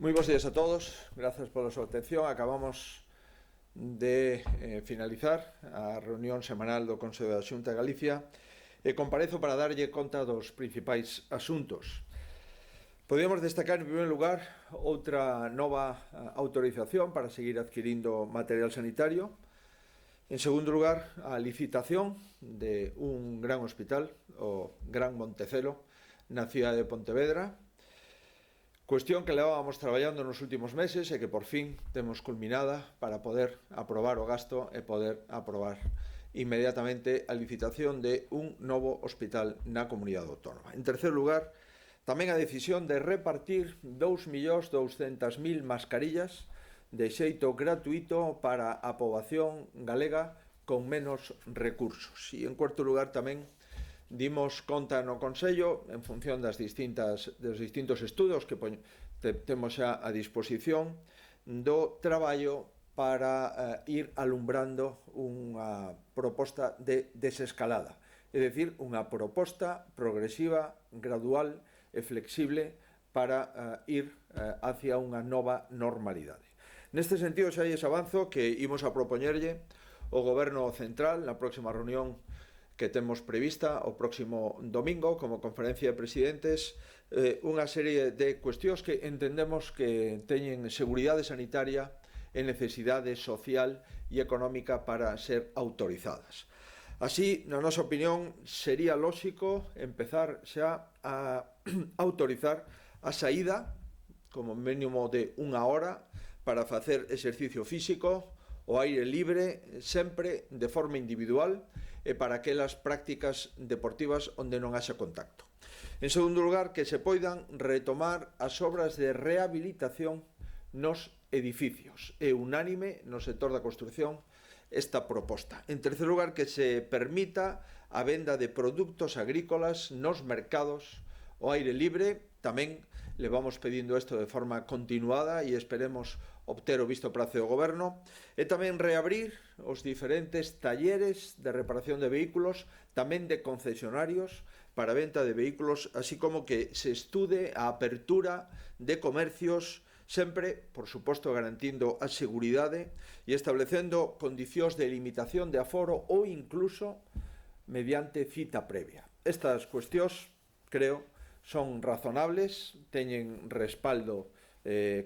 Moi bons días a todos, gracias pola súa atención. Acabamos de finalizar a reunión semanal do Consello da Xunta de Galicia e comparezo para darlle conta dos principais asuntos. Podíamos destacar, en primeiro lugar, outra nova autorización para seguir adquirindo material sanitario. En segundo lugar, a licitación de un gran hospital, o Gran Montecelo, na cidade de Pontevedra. Cuestión que levábamos traballando nos últimos meses e que por fin temos culminada para poder aprobar o gasto e poder aprobar inmediatamente a licitación de un novo hospital na comunidade autónoma. En terceiro lugar, tamén a decisión de repartir 2.200.000 mascarillas de xeito gratuito para a poboación galega con menos recursos. E en cuarto lugar tamén dimos conta no Consello, en función dos distintos estudos que temos xa a disposición, do traballo para ir alumbrando unha proposta de desescalada, é dicir, unha proposta progresiva, gradual e flexible para ir hacia unha nova normalidade. Neste sentido, xa lles avanzo que imos a propoñerlle o Goberno Central na próxima reunión que temos prevista o próximo domingo como conferencia de presidentes, unha serie de cuestións que entendemos que teñen seguridade sanitaria e necesidade social e económica para ser autorizadas. Así, na nosa opinión, sería lóxico empezar xa a autorizar a saída, como mínimo de unha hora, para facer exercicio físico, o aire libre, sempre de forma individual e para aquelas prácticas deportivas onde non haxa contacto. En segundo lugar, que se poidan retomar as obras de rehabilitación nos edificios. É unánime no sector da construción esta proposta. En terceiro lugar, que se permita a venda de produtos agrícolas nos mercados o aire libre. Tamén le vamos pedindo isto de forma continuada e esperemos obter o visto prazo do Goberno. E tamén reabrir os diferentes talleres de reparación de vehículos, tamén de concesionarios para venta de vehículos, así como que se estude a apertura de comercios, sempre, por suposto, garantindo a seguridade e establecendo condicións de limitación de aforo ou incluso mediante cita previa. Estas cuestións, creo, son razonables, teñen respaldo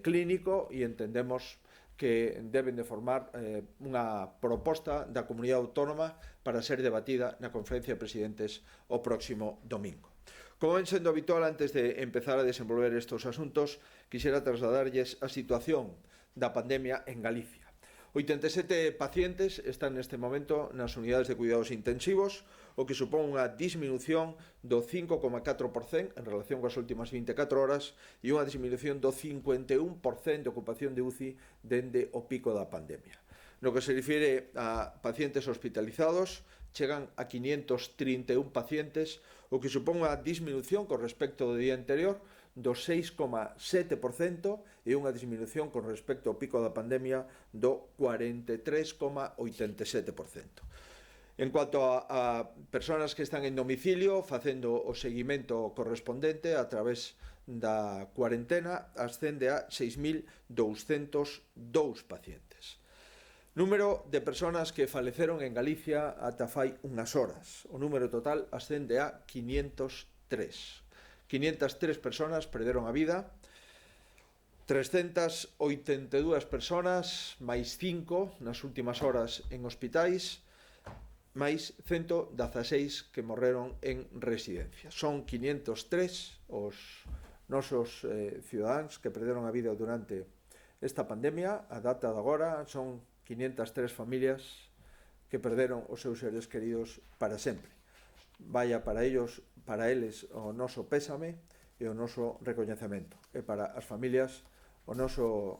clínico e entendemos que deben de formar unha proposta da comunidade autónoma para ser debatida na conferencia de presidentes o próximo domingo. Como ven sendo habitual, antes de empezar a desenvolver estes asuntos, quixera trasladarlles a situación da pandemia en Galicia. 87 pacientes están neste momento nas unidades de cuidados intensivos, o que supón unha disminución do 5,4% en relación coas últimas 24 horas e unha disminución do 51% de ocupación de UCI dende o pico da pandemia. No que se refire a pacientes hospitalizados, chegan a 531 pacientes, o que supón unha disminución con respecto do día anterior do 6,7% e unha disminución con respecto ao pico da pandemia do 43,87%. En cuanto a persoas que están en domicilio facendo o seguimento correspondente a través da cuarentena, ascende a 6.202 pacientes. Número de persoas que faleceron en Galicia ata fai unhas horas. O número total ascende a 503. 503 persoas perderon a vida, 382 persoas, máis 5 nas últimas horas en hospitais, máis 116 que morreron en residencia. Son 503 os nosos cidadáns que perderon a vida durante esta pandemia. A data de agora son 503 familias que perderon os seus seres queridos para sempre. Vaya para eles o noso pésame e o noso recoñecemento, e para as familias o noso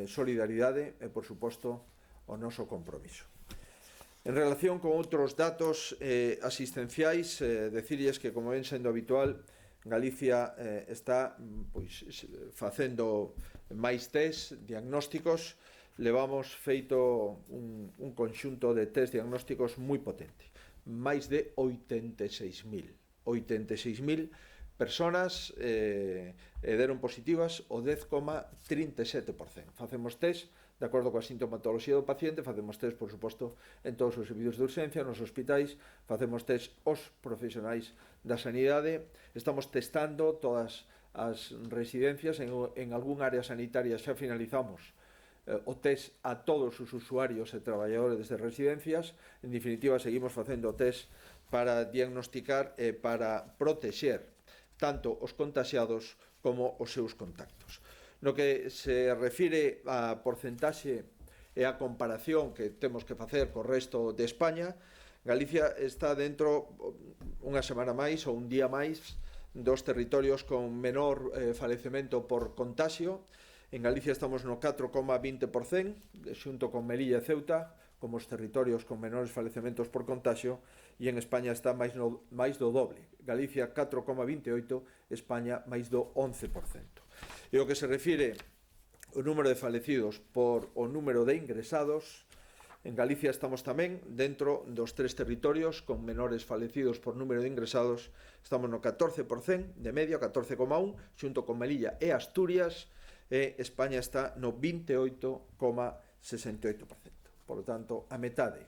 solidaridade e, por suposto, o noso compromiso. En relación con outros datos asistenciais, decirles que, como ven sendo habitual, Galicia está facendo máis test diagnósticos. Levamos feito un conxunto de test diagnósticos moi potente, máis de 86.000 personas deron positivas o 10,37%. Facemos test de acordo coa sintomatoloxía do paciente, facemos test, por suposto, en todos os servicios de urxencia, nos hospitais, facemos test os profesionais da sanidade, estamos testando todas as residencias, en algún área sanitaria xa finalizamos o test a todos os usuarios e traballadores de residencias. En definitiva, seguimos facendo o test para diagnosticar e para protexer tanto os contaxiados como os seus contactos. No que se refire a porcentaxe e a comparación que temos que facer co resto de España, Galicia está dentro unha semana máis ou un día máis dos territorios con menor falecemento por contaxio. En Galicia estamos no 4,20%, xunto con Melilla e Ceuta, como os territorios con menores falecementos por contaxio, e en España está máis do doble. Galicia 4,28%, España máis do 11%. E o que se refire ao número de falecidos por o número de ingresados, en Galicia estamos tamén dentro dos 3 territorios con menores falecidos por número de ingresados. Estamos no 14% de media, 14,1%, xunto con Melilla e Asturias, e España está no 28,68%. Por lo tanto, a metade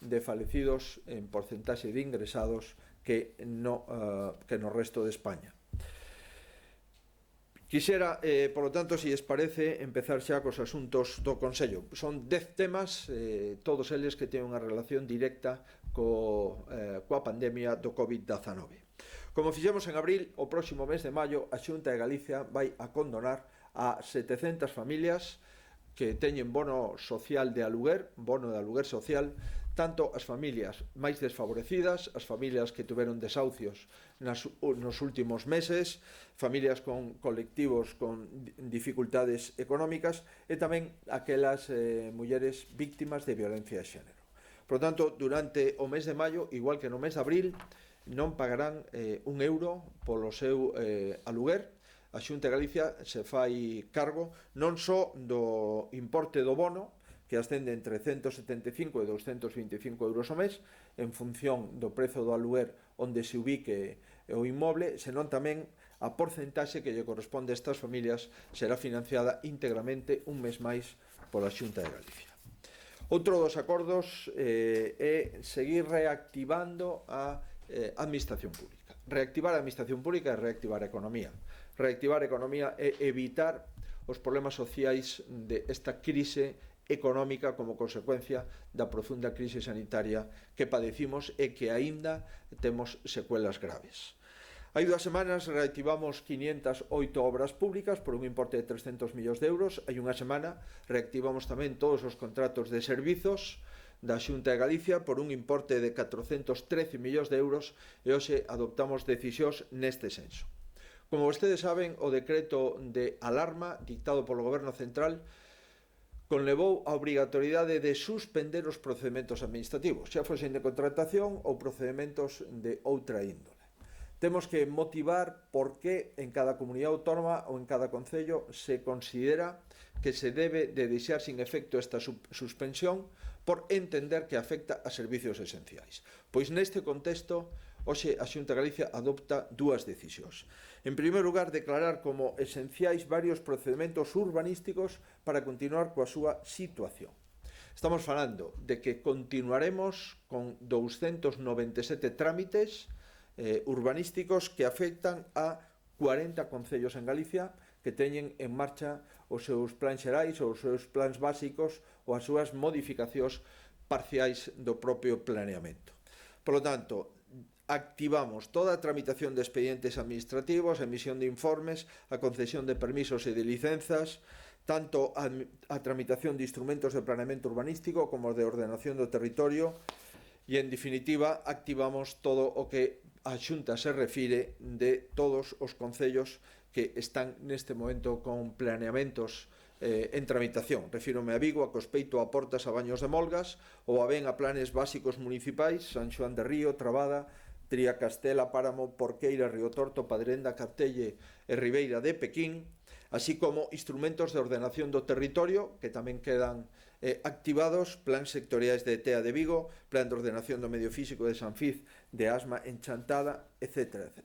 de falecidos en porcentaxe de ingresados que no resto de España. Quixera, por lo tanto, se lles parece, empezar xa cos asuntos do Consello. Son 10 temas, todos eles que teñen unha relación directa coa pandemia do COVID-19. Como fixemos en abril, o próximo mes de maio, a Xunta de Galicia vai a condonar a 700 familias que teñen bono social de aluguer, bono de aluguer social, tanto as familias máis desfavorecidas, as familias que tuveron desahucios nos últimos meses, familias con colectivos con dificultades económicas e tamén aquelas mulleres víctimas de violencia de xénero. Por tanto, durante o mes de maio, igual que no mes de abril, non pagarán un euro polo seu aluguer. A Xunta de Galicia se fai cargo non só do importe do bono, que ascende entre 175 e 225 euros ao mes, en función do prezo do aluguer onde se ubique o inmoble, senón tamén a porcentaxe que lle corresponde a estas familias será financiada íntegramente un mes máis pola Xunta de Galicia. Outro dos acordos é seguir reactivando a administración pública. Reactivar a administración pública é reactivar a economía. Reactivar a economía é evitar os problemas sociais desta crise económica como consecuencia da profunda crise sanitaria que padecimos e que aínda temos secuelas graves. Hai 2 semanas reactivamos 508 obras públicas por un importe de 300 millóns de euros. Hai unha semana reactivamos tamén todos os contratos de servizos da Xunta de Galicia por un importe de 413 millóns de euros e hoxe adoptamos decisións neste senso. Como vostedes saben, o decreto de alarma dictado polo Goberno Central conlevou a obrigatoriedade de suspender os procedementos administrativos, xa fosen de contratación ou procedementos de outra índole. Temos que motivar por que en cada comunidade autónoma ou en cada concello se considera que se debe de deixar sin efecto esta suspensión por entender que afecta a servicios esenciais. Pois neste contexto, hoxe a Xunta de Galicia adopta 2 decisións. En primeiro lugar, declarar como esenciais varios procedementos urbanísticos para continuar coa súa situación. Estamos falando de que continuaremos con 297 trámites urbanísticos que afectan a 40 concellos en Galicia que teñen en marcha os seus plans xerais ou os seus plans básicos ou as súas modificacións parciais do propio planeamento. Por lo tanto, activamos toda a tramitación de expedientes administrativos, emisión de informes, a concesión de permisos e de licenzas, tanto a tramitación de instrumentos de planeamento urbanístico como de ordenación do territorio e, en definitiva, activamos todo o que a Xunta se refire de todos os concellos que están neste momento con planeamentos en tramitación. Refírome a Vigo, a Cospeito, a Portas, a Baños de Molgas, ou a ben a planes básicos municipais, San Xoán de Río, Trabada, Tria Castela, Páramo, Porqueira, Río Torto, Padrenda, Captelle e Ribeira de Pequín, así como instrumentos de ordenación do territorio que tamén quedan activados, plans sectoriais de TEA de Vigo, plan de ordenación do medio físico de Sanfiz, de Asma en Chantada, etc. etc.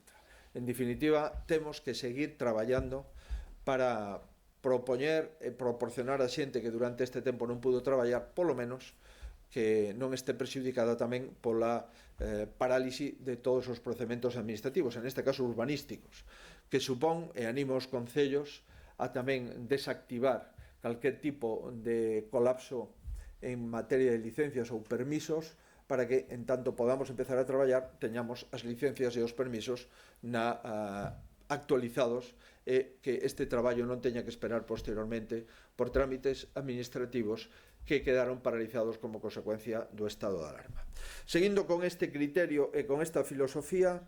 En definitiva, temos que seguir traballando para propoñer e proporcionar a xente que durante este tempo non pudo traballar, polo menos, que non este prexudicada tamén pola parálise de todos os procedementos administrativos, en este caso urbanísticos, que supón, e animo os concellos a tamén desactivar calquer tipo de colapso en materia de licencias ou permisos para que, en tanto podamos empezar a traballar, teñamos as licencias e os permisos actualizados e que este traballo non teña que esperar posteriormente por trámites administrativos que quedaron paralizados como consecuencia do estado de alarma. Seguindo con este criterio e con esta filosofía,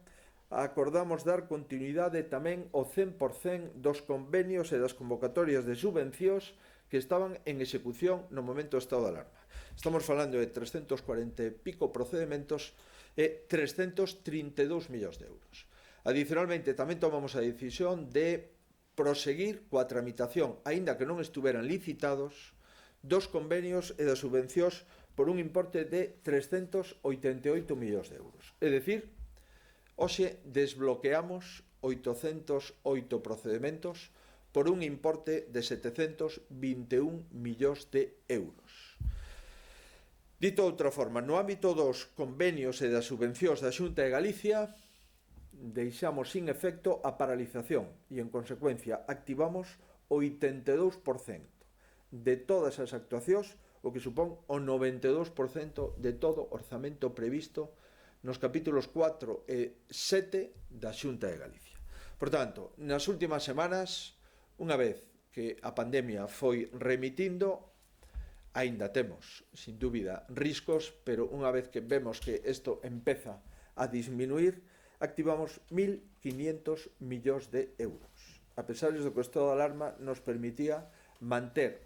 acordamos dar continuidade tamén ao 100% dos convenios e das convocatorias de subvencións que estaban en execución no momento do estado de alarma. Estamos falando de 340 e pico procedementos e 332 millóns de euros. Adicionalmente, tamén tomamos a decisión de proseguir coa tramitación, aínda que non estuveran licitados, dos convenios e das subvencións por un importe de 388 millóns de euros. É dicir, hoxe desbloqueamos 808 procedimentos por un importe de 721 millóns de euros. Dito de outra forma, no ámbito dos convenios e das subvencións da Xunta de Galicia, deixamos sin efecto a paralización e, en consecuencia, activamos o 82% de todas as actuacións, o que supón o 92% de todo orzamento previsto nos capítulos 4 e 7 da Xunta de Galicia. Por tanto, nas últimas semanas, unha vez que a pandemia foi remitindo, aínda temos, sin dúbida, riscos, pero unha vez que vemos que isto empeza a disminuir, activamos 1.500 millóns de euros. A pesar de que o estado de alarma nos permitía manter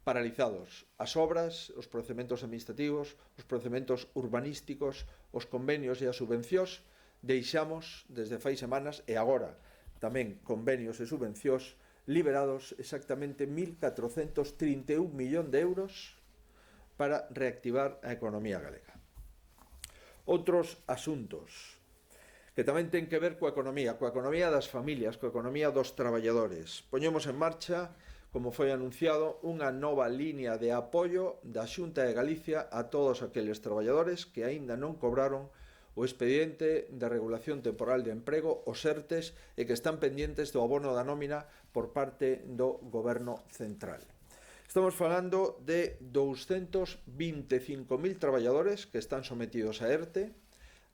paralizados as obras, os procedementos administrativos, os procedementos urbanísticos, os convenios e as subvencións, deixamos desde fai semanas e agora tamén convenios e subvencións liberados exactamente 1.431 millóns de euros para reactivar a economía galega. Outros asuntos que tamén ten que ver coa economía das familias, coa economía dos traballadores. Poñemos en marcha, como foi anunciado, unha nova línea de apoio da Xunta de Galicia a todos aqueles traballadores que aínda non cobraron o expediente de regulación temporal de emprego, os ERTES, e que están pendientes do abono da nómina por parte do Goberno Central. Estamos falando de 225.000 traballadores que están sometidos a ERTE.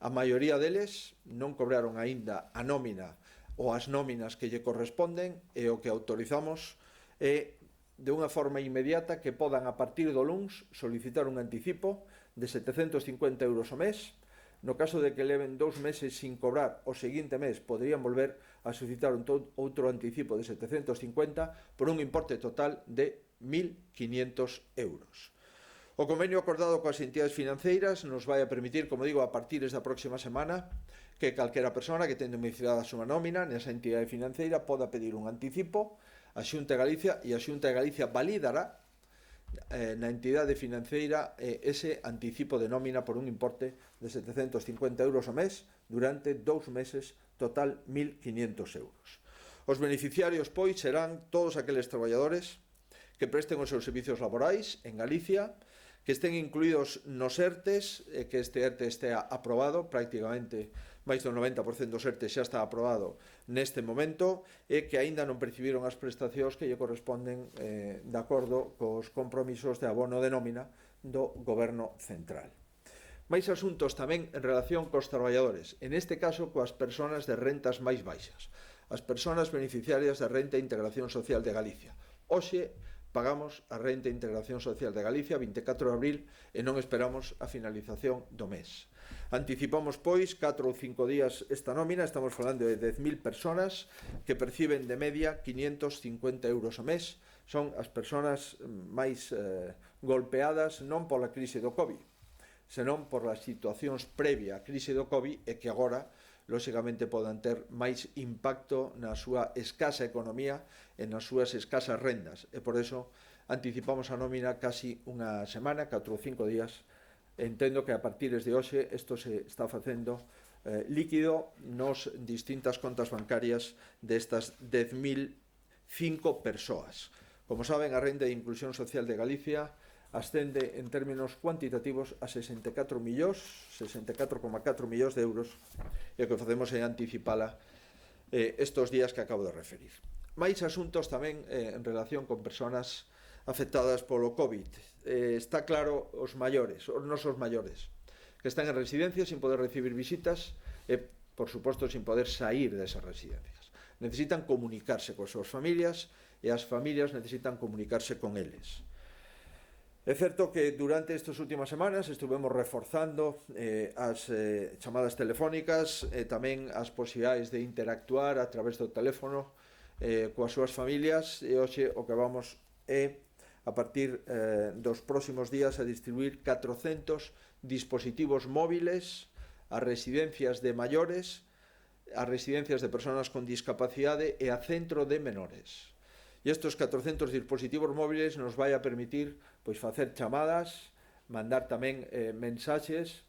A maioría deles non cobraron aínda a nómina ou as nóminas que lle corresponden, e o que autorizamos é de unha forma inmediata que podan a partir do luns solicitar un anticipo de 750 euros ao mes. No caso de que leven 2 meses sin cobrar, o seguinte mes poderían volver a solicitar outro anticipo de 750 por un importe total de 1.500 euros. O convenio acordado coas entidades financeiras nos vai a permitir, como digo, a partir da próxima semana, que calquera persona que ten domiciliada a súa nómina nesa entidade financeira poda pedir un anticipo a Xunta de Galicia, e a Xunta de Galicia validará na entidade financeira ese anticipo de nómina por un importe de 750 euros ao mes durante 2 meses, total 1.500 euros. Os beneficiarios, pois, serán todos aqueles traballadores que presten os seus servicios laborais en Galicia, que estén incluídos nos ERTES, que este ERTE estea aprobado, prácticamente máis do 90% dos ERTES xa está aprobado neste momento, e que aínda non percibiron as prestacións que lle corresponden de acordo cos compromisos de abono de nómina do Goberno Central. Máis asuntos tamén en relación cos traballadores, en este caso coas persoas de rentas máis baixas, as persoas beneficiarias da Renta de Integración Social de Galicia. Hoxe pagamos a Renta de Integración Social de Galicia 24 de abril e non esperamos a finalización do mes. Anticipamos, pois, 4 ou 5 días esta nómina. Estamos falando de 10.000 persoas que perciben de media 550 euros ao mes. Son as persoas máis golpeadas non pola crise do COVID, senón por as situacións previa á crise do COVID e que agora lóxicamente podan ter máis impacto na súa escasa economía e nas súas escasas rendas, e por eso anticipamos a nómina casi unha semana, 4 ou 5 días. Entendo que a partir de hoxe isto se está facendo líquido nas distintas contas bancarias destas 10.005 persoas. Como saben, a renda de inclusión social de Galicia ascende en términos cuantitativos a 64,4 millóns de euros, e o que facemos é anticipala estes días que acabo de referir. Máis asuntos tamén en relación con persoas afectadas polo COVID. Está claro os nosos maiores, que están en residencias sin poder recibir visitas e, por suposto, sin poder sair desas residencias. Necesitan comunicarse coas súas familias e as familias necesitan comunicarse con eles. É certo que durante estas últimas semanas estuvemos reforzando as chamadas telefónicas e tamén as posibilidades de interactuar a través do teléfono coas súas familias, e hoxe o que vamos é, a partir dos próximos días, a distribuir 400 dispositivos móviles a residencias de maiores, a residencias de persoas con discapacidade e a centro de menores. E estes 400 dispositivos móviles nos vai a permitir facer chamadas, mandar tamén mensaxes,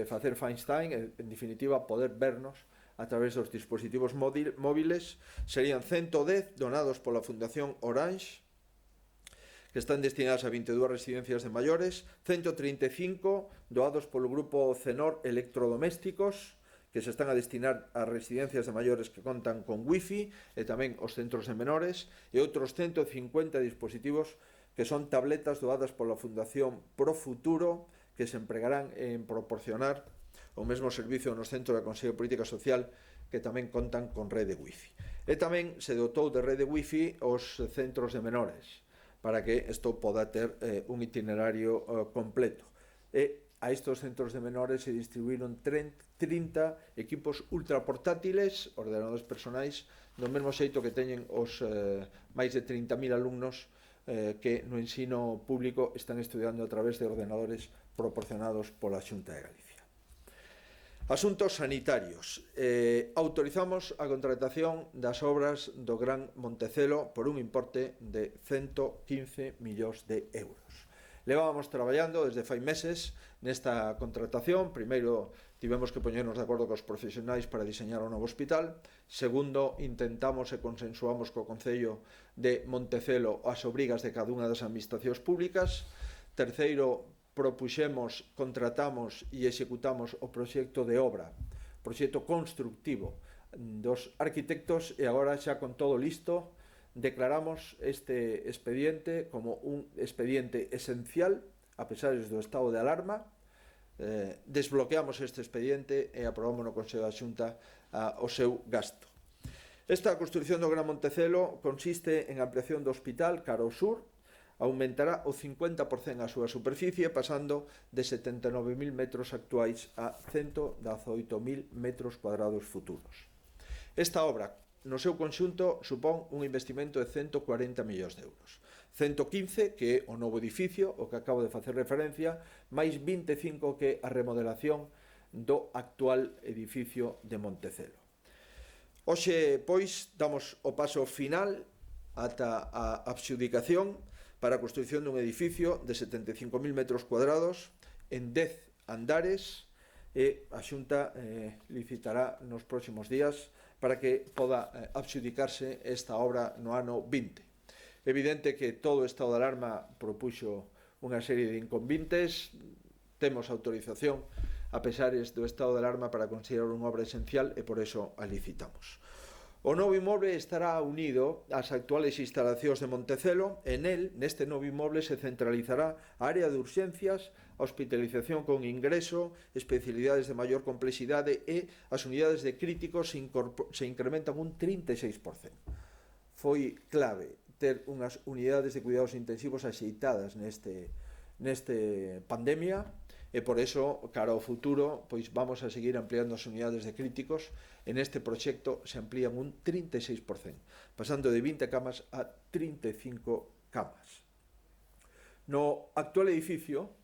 facer FaceTime, en definitiva, poder vernos a través dos dispositivos móviles. Serían 110 donados pola Fundación Orange, que están destinadas a 22 residencias de maiores, 135 doados polo grupo CENOR Electrodomésticos, que se están a destinar a residencias de maiores que contan con wifi e tamén os centros de menores, e outros 150 dispositivos que son tabletas doadas pola Fundación Profuturo, que se empregarán en proporcionar o mesmo servicio nos centros de Consello de Política Social, que tamén contan con rede wifi. E tamén se dotou de rede wifi os centros de menores, para que isto poda ter un itinerario completo. E a estes centros de menores se distribuíron 30 equipos ultraportátiles, ordenadores personais, do mesmo xeito que teñen os máis de 30.000 alumnos que no ensino público están estudiando a través de ordenadores proporcionados pola Xunta de Galicia. Asuntos sanitarios. Autorizamos a contratación das obras do Gran Montecelo por un importe de 115 millóns de euros. Levábamos traballando desde fai meses nesta contratación. Primeiro, tivemos que poñernos de acordo cos profesionais para diseñar o novo hospital. Segundo, intentamos e consensuamos co Concello de Montecelo as obrigas de cada unha das administracións públicas. Terceiro, propuxemos, contratamos e executamos o proxecto de obra, proxecto constructivo dos arquitectos, e agora xa con todo listo declaramos este expediente como un expediente esencial a pesar do estado de alarma. Desbloqueamos este expediente e aprobamos no Consello da Xunta o seu gasto. Esta construción do Gran Montecelo consiste en ampliación do hospital cara ao sur. Aumentará o 50% a súa superficie, pasando de 79.000 metros actuais a 118.000 metros cuadrados futuros. Esta obra, no seu conxunto, supón un investimento de 140 millóns de euros. 115, que é o novo edificio, o que acabo de facer referencia, máis 25, que é a remodelación do actual edificio de Montecelo. Hoxe, pois, damos o paso final ata a adxudicación para a construción dun edificio de 75.000 metros cuadrados en 10 andares, e a Xunta licitará nos próximos días para que poda adxudicarse esta obra no ano 20. Evidente que todo o estado de alarma propuxo unha serie de inconvenientes. Temos autorización a pesar do estado de alarma para considerar unha obra esencial, e por eso a licitamos. O novo inmoble estará unido ás actuales instalacións de Montecelo. Neste novo inmoble se centralizará a área de urxencias, a hospitalización con ingreso, especialidades de maior complexidade, e as unidades de críticos se incrementan un 36%. Foi clave ter unhas unidades de cuidados intensivos axeitadas neste pandemia, e por eso, cara ao futuro, pois vamos a seguir ampliando as unidades de críticos. En este proxecto se amplían un 36%, pasando de 20 camas a 35 camas. No actual edificio,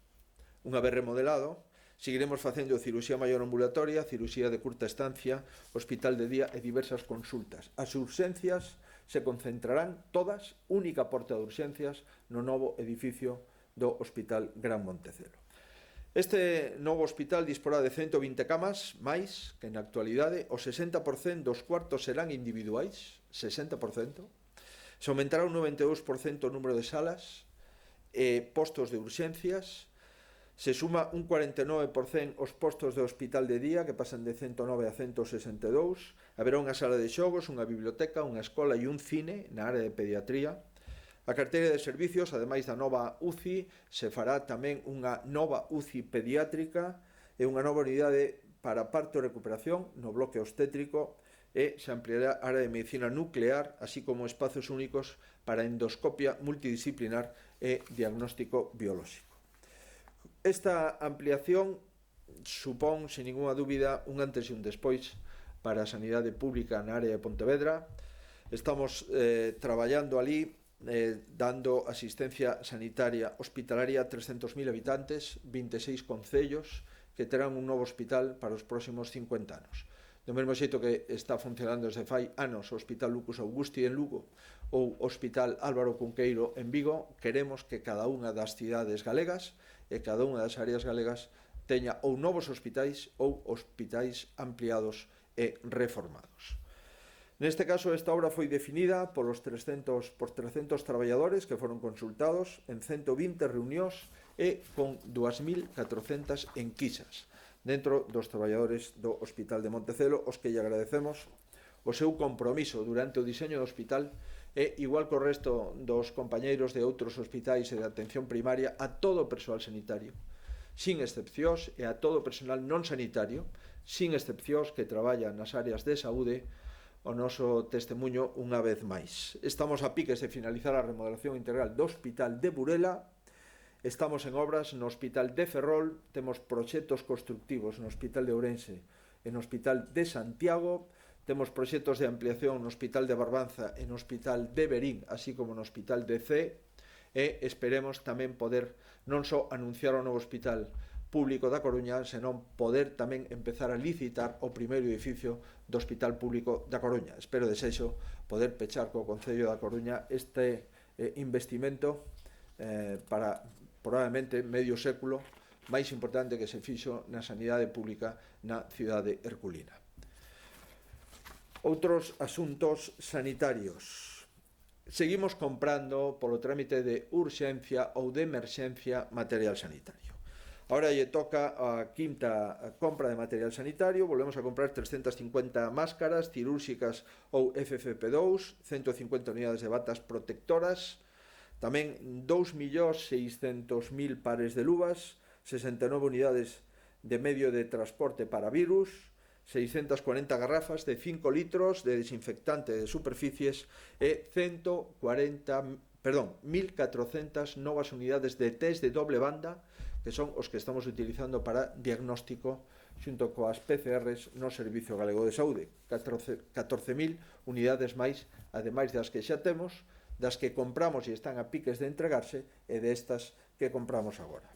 unha vez remodelado, seguiremos facendo cirurxía maior ambulatoria, cirurxía de curta estancia, hospital de día e diversas consultas. As urxencias se concentrarán todas, única porta de urxencias, no novo edificio do Hospital Gran Montecelo. Este novo hospital disporá de 120 camas, máis que na actualidade o 60% dos cuartos serán individuais, 60%. Se aumentará un 92% o número de salas e postos de urxencias. Se suma un 49% os postos de hospital de día, que pasan de 109 a 162. Haberá unha sala de xogos, unha biblioteca, unha escola e un cine na área de pediatría. A carteira de servicios, ademais da nova UCI, se fará tamén unha nova UCI pediátrica e unha nova unidade para parto e recuperación no bloque obstétrico, e se ampliará a área de medicina nuclear, así como espazos únicos para endoscopia multidisciplinar e diagnóstico biolóxico. Esta ampliación supón, sen ninguna dúbida, un antes e un despois para a sanidade pública na área de Pontevedra. Estamos traballando ali, dando asistencia sanitaria hospitalaria a 300.000 habitantes, 26 concellos que terán un novo hospital para os próximos 50 anos. Do mesmo xeito que está funcionando desde fai anos o Hospital Lucas Augusti en Lugo ou o Hospital Álvaro Cunqueiro en Vigo, queremos que cada unha das cidades galegas e cada unha das áreas galegas teña ou novos hospitais ou hospitais ampliados e reformados. Neste caso, esta obra foi definida por 300 traballadores que foron consultados en 120 reunións e con 2.400 enquisas dentro dos traballadores do Hospital de Montecelo, os que lle agradecemos o seu compromiso durante o diseño do hospital e, igual que o resto dos compañeiros de outros hospitais e de atención primaria, a todo o persoal sanitario, sin excepcións, e a todo o personal non sanitario, sin excepcións, que traballa nas áreas de saúde, o noso testemunho unha vez máis. Estamos a piques de finalizar a remodelación integral do Hospital de Burela, estamos en obras no Hospital de Ferrol, temos proxectos constructivos no Hospital de Ourense e no Hospital de Santiago, temos proxectos de ampliación no Hospital de Barbanza e no Hospital de Verín, así como no Hospital de C, e esperemos tamén poder non só anunciar o novo hospital público da Coruña, senón poder tamén empezar a licitar o primeiro edificio do Hospital Público da Coruña. Espero, desexo, poder pechar co Concello da Coruña este investimento para probablemente medio século máis importante que se fixo na sanidade pública na cidade herculina. Outros asuntos sanitarios. Seguimos comprando polo trámite de urxencia ou de emerxencia material sanitario. Ahora lle toca a quinta compra de material sanitario. Volvemos a comprar 350 máscaras cirúrxicas ou FFP2, 150 unidades de batas protectoras, tamén 2.600.000 pares de luvas, 69 unidades de medio de transporte para virus, 640 garrafas de 5 litros de desinfectante de superficies e 1.400 novas unidades de test de doble banda, que son os que estamos utilizando para diagnóstico xunto coas PCRs no Servicio Galego de Saúde. 14.000 unidades máis, ademais das que xa temos, das que compramos e están a piques de entregarse, e destas que compramos agora.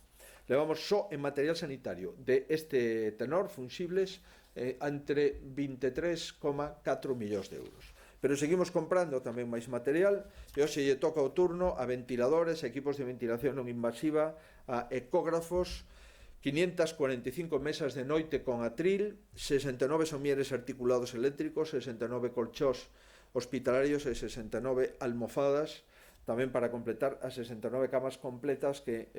Levamos só en material sanitario de este tenor fungibles entre 23,4 millóns de euros. Pero seguimos comprando tamén máis material, e hoxe lle toca o turno a ventiladores, a equipos de ventilación non invasiva, a ecógrafos, 545 mesas de noite con atril, 69 somieres articulados eléctricos, 69 colchós hospitalarios e 69 almofadas, tamén para completar as 69 camas completas que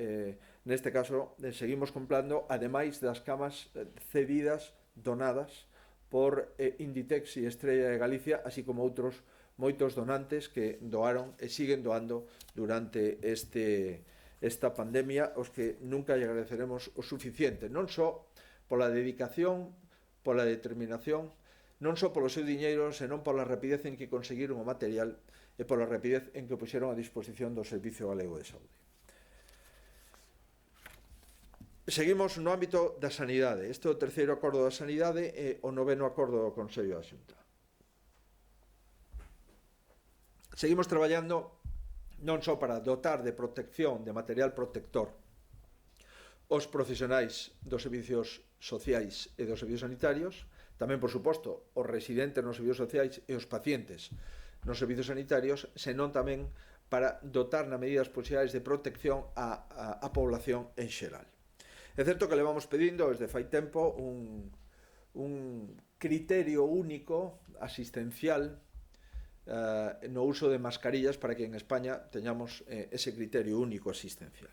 neste caso seguimos comprando, ademais das camas cedidas, donadas por Inditex e Estrella de Galicia, así como outros moitos donantes que doaron e siguen doando durante esta pandemia, os que nunca lle agradeceremos o suficiente, non só pola dedicación, pola determinación, non só polo seu diñeiro, senón pola rapidez en que conseguiron o material e pola rapidez en que o puxeron a disposición do Servicio Galego de Saúde. Seguimos no ámbito da sanidade. Este é o terceiro acordo da sanidade e o noveno acordo do Consello da Xunta. Seguimos traballando non só para dotar de protección, de material protector, os profesionais dos servicios sociais e dos servicios sanitarios, tamén, por suposto, os residentes nos servicios sociais e os pacientes nos servicios sanitarios, senón tamén para dotar na medida das posibilidades de protección a población en xeral. É certo que levamos pedindo desde fai tempo un criterio único asistencial no uso de mascarillas para que en España teñamos ese criterio único asistencial.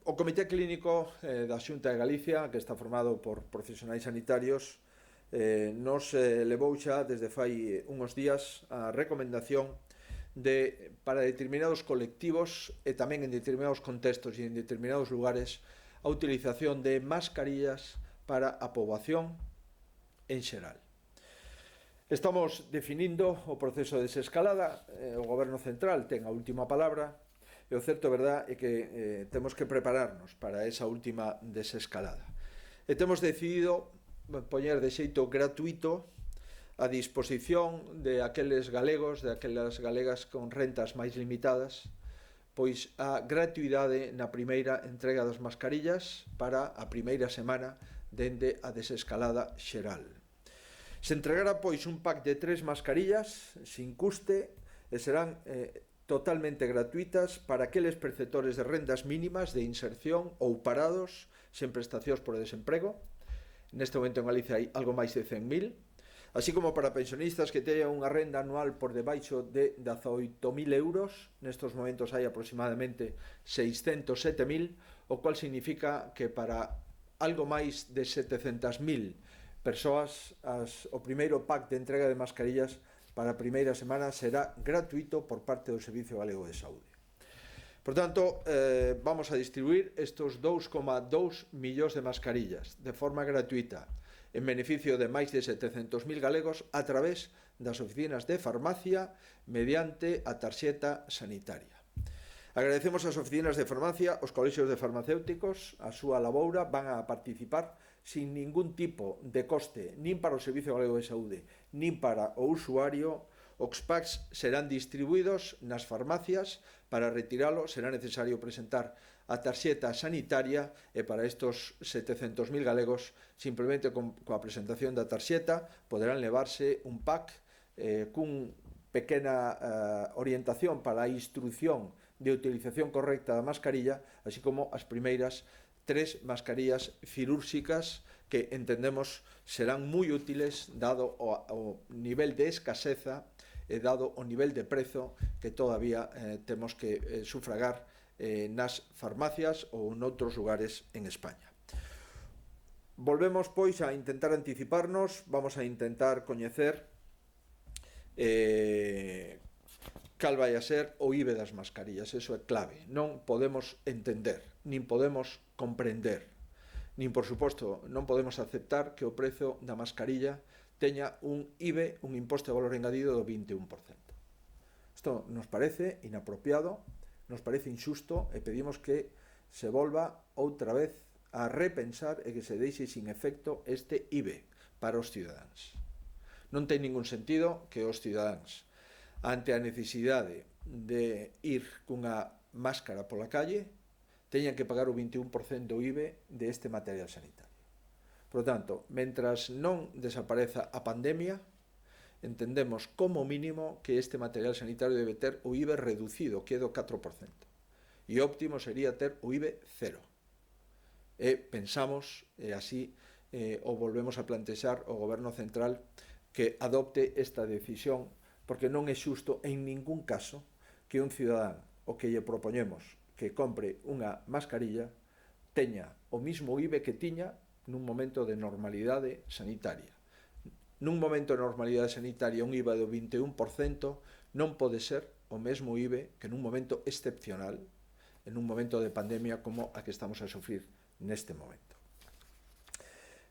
O Comité Clínico da Xunta de Galicia, que está formado por profesionais sanitarios, nos levou xa desde fai uns días a recomendación para determinados colectivos e tamén en determinados contextos e en determinados lugares a utilización de mascarillas para a poboación en xeral. Estamos definindo o proceso de desescalada, o Goberno Central ten a última palabra e o certo verdad é que temos que prepararnos para esa última desescalada. E temos decidido poñer de xeito gratuito a disposición de aqueles galegos, de aquelas galegas con rentas máis limitadas, pois a gratuidade na primeira entrega das mascarillas para a primeira semana dende a desescalada xeral. Se entregará pois un pack de 3 mascarillas sin custe e serán totalmente gratuitas para aqueles perceptores de rendas mínimas de inserción ou parados sen prestacións por desemprego. Neste momento en Galicia hai algo máis de 100.000, así como para pensionistas que teñan unha renda anual por debaixo de 18.000 euros. Nestes momentos hai aproximadamente 607.000, o cual significa que para algo máis de 700.000 persoas o primeiro pack de entrega de mascarillas para a primeira semana será gratuito por parte do Servicio Galego de Saúde. Por tanto, vamos a distribuir estos 2,2 millóns de mascarillas de forma gratuita en beneficio de máis de 700.000 galegos a través das oficinas de farmacia mediante a tarxeta sanitaria. Agradecemos ás oficinas de farmacia, os colexios de farmacéuticos, a súa laboura, van a participar sin ningún tipo de coste, nin para o Servicio Galego de Saúde, nin para o usuario. Os packs serán distribuídos nas farmacias. Para retiralo será necesario presentar a tarxeta sanitaria e para estos 700.000 galegos simplemente coa presentación da tarxeta poderán levarse un pack cun pequena orientación para a instrucción de utilización correcta da mascarilla, así como as primeiras 3 mascarillas cirúrxicas que entendemos serán moi útiles dado o nivel de escaseza e dado o nivel de prezo que todavía temos que sufragar nas farmacias ou noutros lugares en España. Volvemos, pois, a intentar anticiparnos, vamos a intentar coñecer cal vai a ser o IBE das mascarillas. Eso é clave. Non podemos entender, nin podemos comprender, nin, por suposto, non podemos aceptar que o prezo da mascarilla teña un IBE, un imposto de valor engadido do 21%. Isto nos parece inapropiado, nos parece injusto e pedimos que se volva outra vez a repensar e que se deixe sin efecto este IBE para os cidadáns. Non ten ningún sentido que os cidadáns, ante a necesidade de ir cunha máscara pola calle, teñan que pagar o 21% do IBE deste material sanitario. Por lo tanto, mentras non desapareza a pandemia, entendemos como mínimo que este material sanitario debe ter o IBE reducido, que é do 4%. E óptimo sería ter o IBE cero. E pensamos, e así o volvemos a plantexar o Goberno Central, que adopte esta decisión, porque non é xusto en ningún caso que un cidadán o que lle propoñemos que compre unha mascarilla teña o mismo IBE que tiña nun momento de normalidade sanitaria. Nun momento de normalidade sanitaria un IVA do 21% non pode ser o mesmo IBE que nun momento excepcional, en un momento de pandemia como a que estamos a sufrir neste momento.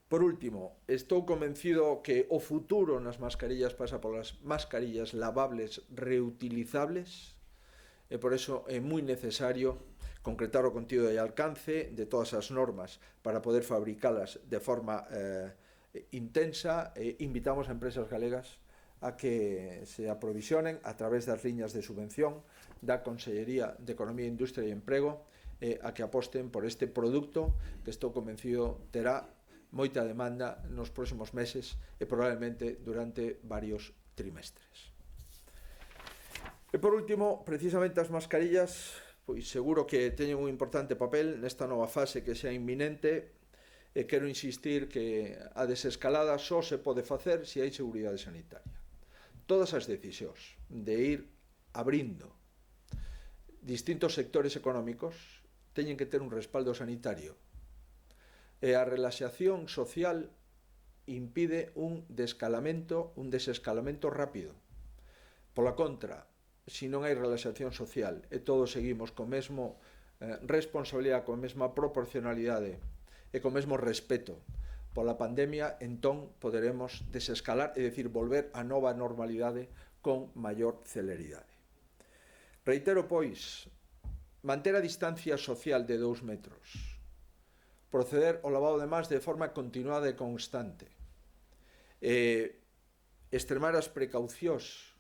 Por último, estou convencido que o futuro nas mascarillas pasa polas mascarillas lavables reutilizables e por eso é moi necesario concretar o contido e alcance de todas as normas para poder fabricalas de forma intensa e invitamos a empresas galegas a que se aprovisionen a través das liñas de subvención da Consellería de Economía, Industria e Emprego a que aposten por este produto que estou convencido terá moita demanda nos próximos meses e probablemente durante varios trimestres. E por último, precisamente as mascarillas pois seguro que teñen un importante papel nesta nova fase que xa inminente, e quero insistir que a desescalada só se pode facer se hai seguridade sanitaria. Todas as decisións de ir abrindo distintos sectores económicos teñen que ter un respaldo sanitario, e a relaxación social impide un desescalamento rápido. Pola contra, se non hai relaxación social e todos seguimos co mesmo responsabilidade, coa mesma proporcionalidade e co mesmo respeto pola pandemia, entón poderemos desescalar, é dicir, volver á nova normalidade con maior celeridade. Reitero, pois, manter a distancia social de 2 metros, proceder ao lavado de mans de forma continuada e constante, extremar as precaucións,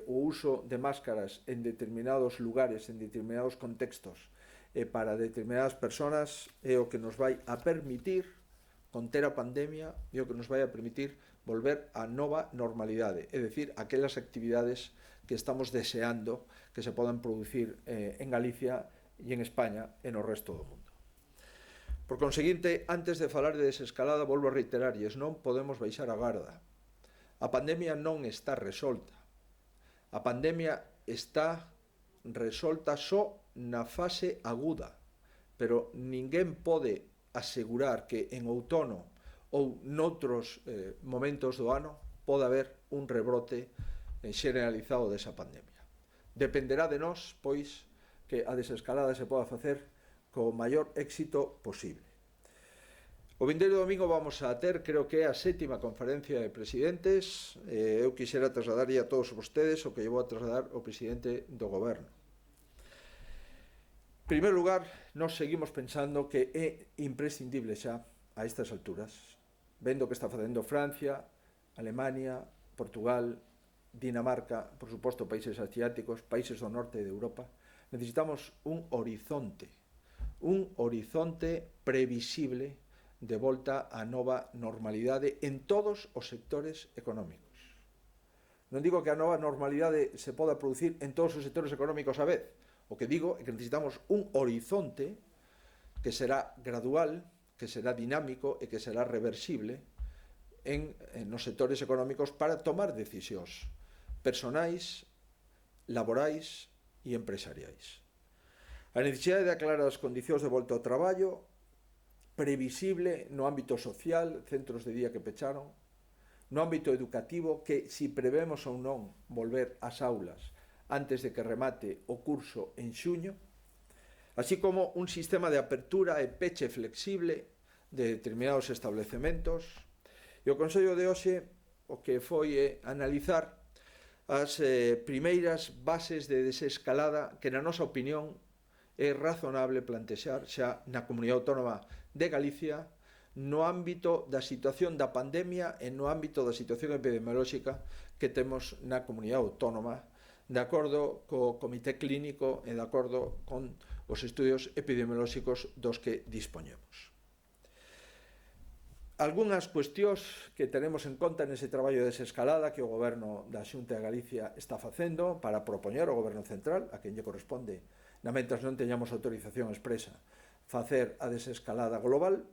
o uso de máscaras en determinados lugares, en determinados contextos, para determinadas persoas é o que nos vai a permitir conter a pandemia e o que nos vai a permitir volver á nova normalidade, é dicir, aquelas actividades que estamos deseando que se podan producir en Galicia e en España e no resto do mundo. Por conseguinte, antes de falar de desescalada, volvo a reiterarlles, non podemos baixar a garda. A pandemia non está resolta. A pandemia está resolta só na fase aguda, pero ninguén pode asegurar que en outono ou noutros momentos do ano pode haber un rebrote xeneralizado desa pandemia. Dependerá de nós, pois, que a desescalada se poda facer co maior éxito posible. O vindeiro domingo vamos a ter, creo que é a 7ª conferencia de presidentes. Eu quixera trasladarlle a todos vostedes o que lle vou a trasladar ao presidente do goberno. En primeiro lugar, nós seguimos pensando que é imprescindible xa, a estas alturas, vendo o que está facendo Francia, Alemania, Portugal, Dinamarca, por suposto países asiáticos, países do norte de Europa, necesitamos un horizonte previsible de volta á nova normalidade en todos os sectores económicos. Non digo que a nova normalidade se poda producir en todos os sectores económicos a vez. O que digo é que necesitamos un horizonte que será gradual, que será dinámico e que será reversible nos sectores económicos para tomar decisións personais, laborais e empresariais. A necesidade de aclarar as condicións de volta ao traballo, previsible no ámbito social, centros de día que pecharon, no ámbito educativo, que si prevemos ou non volver ás aulas antes de que remate o curso en xuño, así como un sistema de apertura e peche flexible de determinados establecementos. E o Consello de hoxe o que foi analizar as primeiras bases de desescalada que, na nosa opinión, é razonable plantexar xa na Comunidade Autónoma de Galicia no ámbito da situación da pandemia e no ámbito da situación epidemiolóxica que temos na Comunidade Autónoma, de acordo co Comité Clínico e de acordo con os estudios epidemiolóxicos dos que dispoñemos. Algúnas cuestións que tenemos en conta nese traballo de desescalada que o Goberno da Xunta de Galicia está facendo para propoñer ao Goberno Central, a quen lle corresponde, na mentras non teñamos autorización expresa, facer a desescalada global,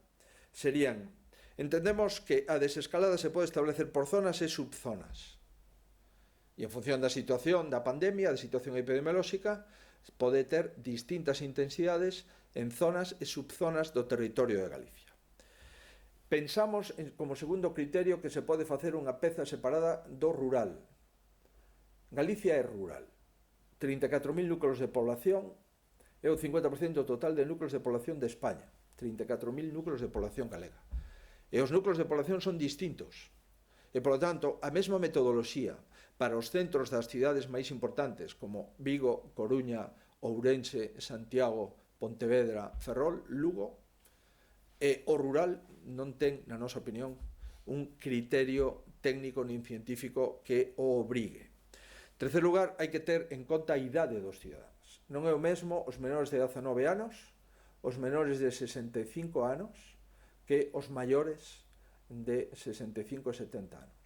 serían: entendemos que a desescalada se pode establecer por zonas e subzonas, e en función da situación da pandemia, da situación epidemiolóxica, pode ter distintas intensidades en zonas e subzonas do territorio de Galicia. Pensamos, como segundo criterio, que se pode facer unha peza separada do rural. Galicia é rural. 34.000 núcleos de población é o 50% total de núcleos de población de España. 34.000 núcleos de población galega. E os núcleos de población son distintos. E, polo tanto, a mesma metodoloxía para os centros das cidades máis importantes, como Vigo, Coruña, Ourense, Santiago, Pontevedra, Ferrol, Lugo, e o rural non ten, na nosa opinión, un criterio técnico nin científico que o obrigue. En terceiro lugar, hai que ter en conta a idade dos cidadáns. Non é o mesmo os menores de 19 anos, os menores de 65 anos, que os maiores de 65 e 70 anos.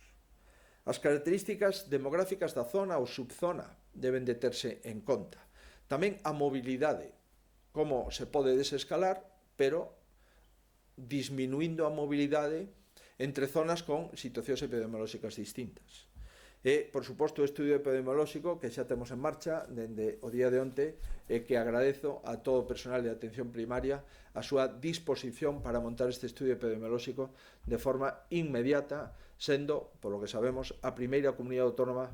As características demográficas da zona ou subzona deben de terse en conta. Tamén a mobilidade, como se pode desescalar, pero disminuindo a mobilidade entre zonas con situacións epidemiolóxicas distintas. E, por suposto, o estudio epidemiolóxico que xa temos en marcha dende o día de onte e que agradezo a todo o personal de atención primaria a súa disposición para montar este estudio epidemiolóxico de forma inmediata, sendo, polo que sabemos, a primeira comunidade autónoma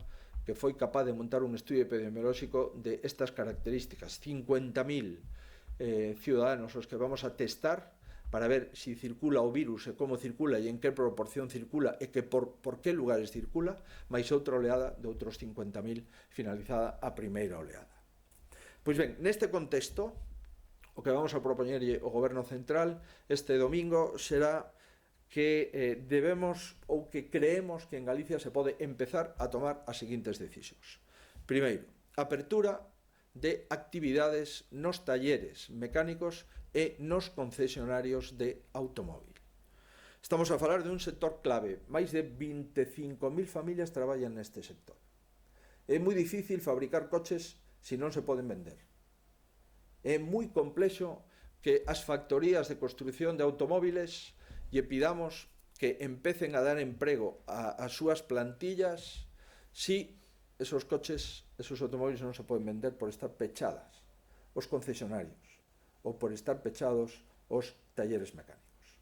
que foi capaz de montar un estudio epidemiolóxico de estas características. 50.000 ciudadanos os que vamos a testar para ver si circula o virus e como circula e en que proporción circula e que por que lugares circula, máis outra oleada de outros 50.000 finalizada a primeira oleada. Pois ben, neste contexto, o que vamos a propoñerlle ao Goberno Central este domingo será que debemos ou que creemos que en Galicia se pode empezar a tomar as seguintes decisións. Primeiro, apertura de actividades nos talleres mecánicos e nos concesionarios de automóvil. Estamos a falar de un sector clave. Máis de 25.000 familias traballan neste sector. É moi difícil fabricar coches se non se poden vender. É moi complexo que as factorías de construción de automóviles lle pidamos que empecen a dar emprego ás súas plantillas si esos coches, esos automóviles non se poden vender por estar pechadas os concesionarios ou por estar pechados os talleres mecánicos.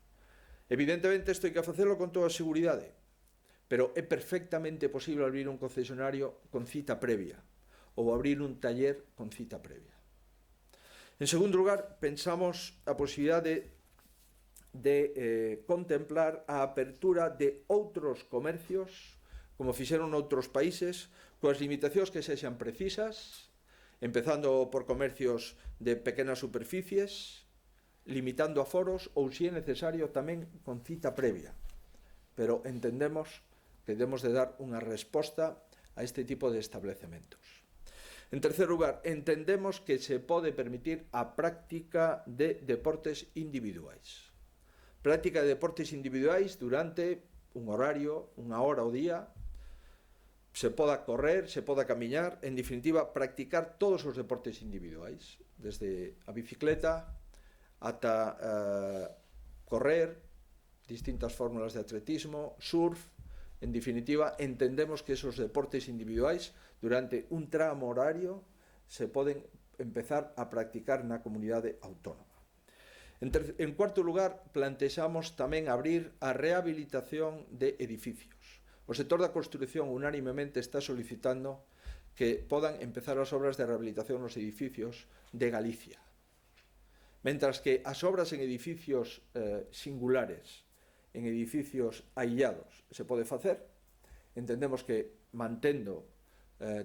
Evidentemente, isto hai que facelo con toda a seguridade, pero é perfectamente posible abrir un concesionario con cita previa ou abrir un taller con cita previa. En segundo lugar, pensamos a posibilidade de contemplar a apertura de outros comercios, como fixeron noutros países, coas limitacións que sexan precisas, empezando por comercios de pequenas superficies, limitando aforos ou, se é necesario, tamén con cita previa. Pero entendemos que debemos de dar unha resposta a este tipo de establecementos. En terceiro lugar, entendemos que se pode permitir a práctica de deportes individuais. Práctica de deportes individuais durante un horario, unha hora ao día, se poda correr, se poda camiñar, en definitiva, practicar todos os deportes individuais, desde a bicicleta ata correr, distintas fórmulas de atletismo, surf. En definitiva, entendemos que esos deportes individuais durante un tramo horario se poden empezar a practicar na comunidade autónoma. En cuarto lugar, plantexamos tamén abrir a rehabilitación de edificios. O sector da construción unánimemente está solicitando que podan empezar as obras de rehabilitación nos edificios de Galicia. Mentras que as obras en edificios singulares, en edificios aillados, se pode facer, entendemos que mantendo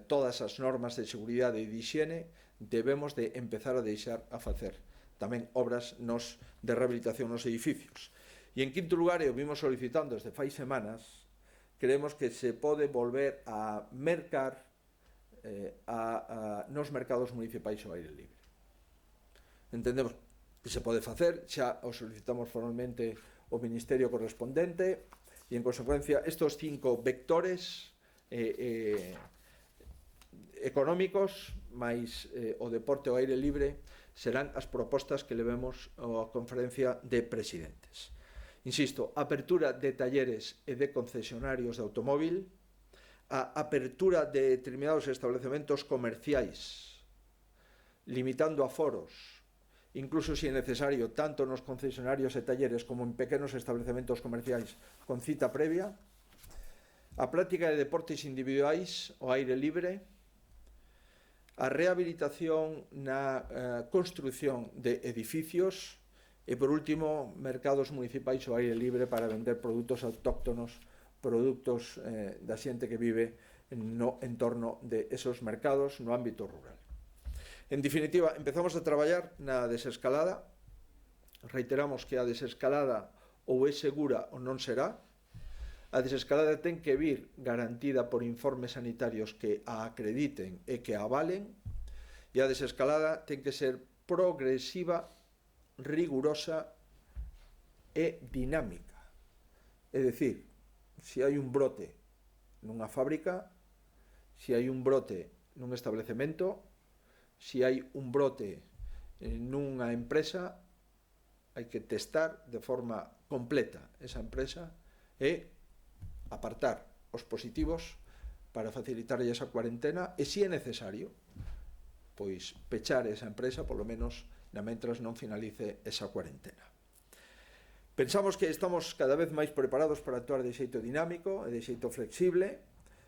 todas as normas de seguridade e de higiene, debemos de empezar a deixar a facer tamén obras de rehabilitación nos edificios. E en quinto lugar, e o vimos solicitando desde fai semanas, creemos que se pode volver a mercar nos mercados municipais ao aire libre. Entendemos que se pode facer, xa o solicitamos formalmente ao Ministerio correspondente e, en consecuencia, estes 5 vectores económicos máis o deporte ao aire libre serán as propostas que levemos á conferencia de presidentes. Insisto, apertura de talleres e de concesionarios de automóvil, a apertura de determinados establecementos comerciais, limitando aforos, incluso se é necesario, tanto nos concesionarios e talleres como en pequenos establecementos comerciais con cita previa, a práctica de deportes individuais ao aire libre, a rehabilitación na construción de edificios e, por último, mercados municipais ao aire libre para vender produtos autóctonos, produtos da xente que vive no entorno de esos mercados no ámbito rural. En definitiva, empezamos a traballar na desescalada. Reiteramos que a desescalada ou é segura ou non será. A desescalada ten que vir garantida por informes sanitarios que a acrediten e que a avalen, e a desescalada ten que ser progresiva, rigurosa e dinámica. É dicir, se hai un brote nunha fábrica, se hai un brote nun establecemento, si hai un brote nunha empresa, hai que testar de forma completa esa empresa e apartar os positivos para facilitarlle esa cuarentena e, se é necesario, pois pechar esa empresa, polo menos na mentras non finalice esa cuarentena. Pensamos que estamos cada vez máis preparados para actuar de xeito dinámico e de xeito flexible.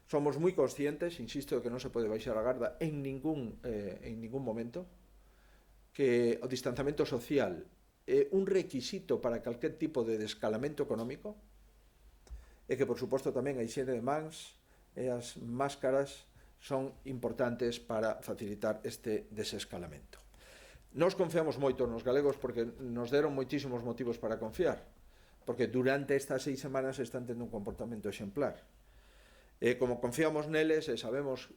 Somos moi conscientes, insisto, de que non se pode baixar a garda en ningún momento, que o distanciamento social é un requisito para calquer tipo de descalamento económico e que, por suposto, tamén a higiene de mans e as máscaras son importantes para facilitar este desescalamento. Nos confiamos moito nos galegos porque nos deron moitísimos motivos para confiar, porque durante estas 6 semanas están tendo un comportamento exemplar. Como confiamos neles e sabemos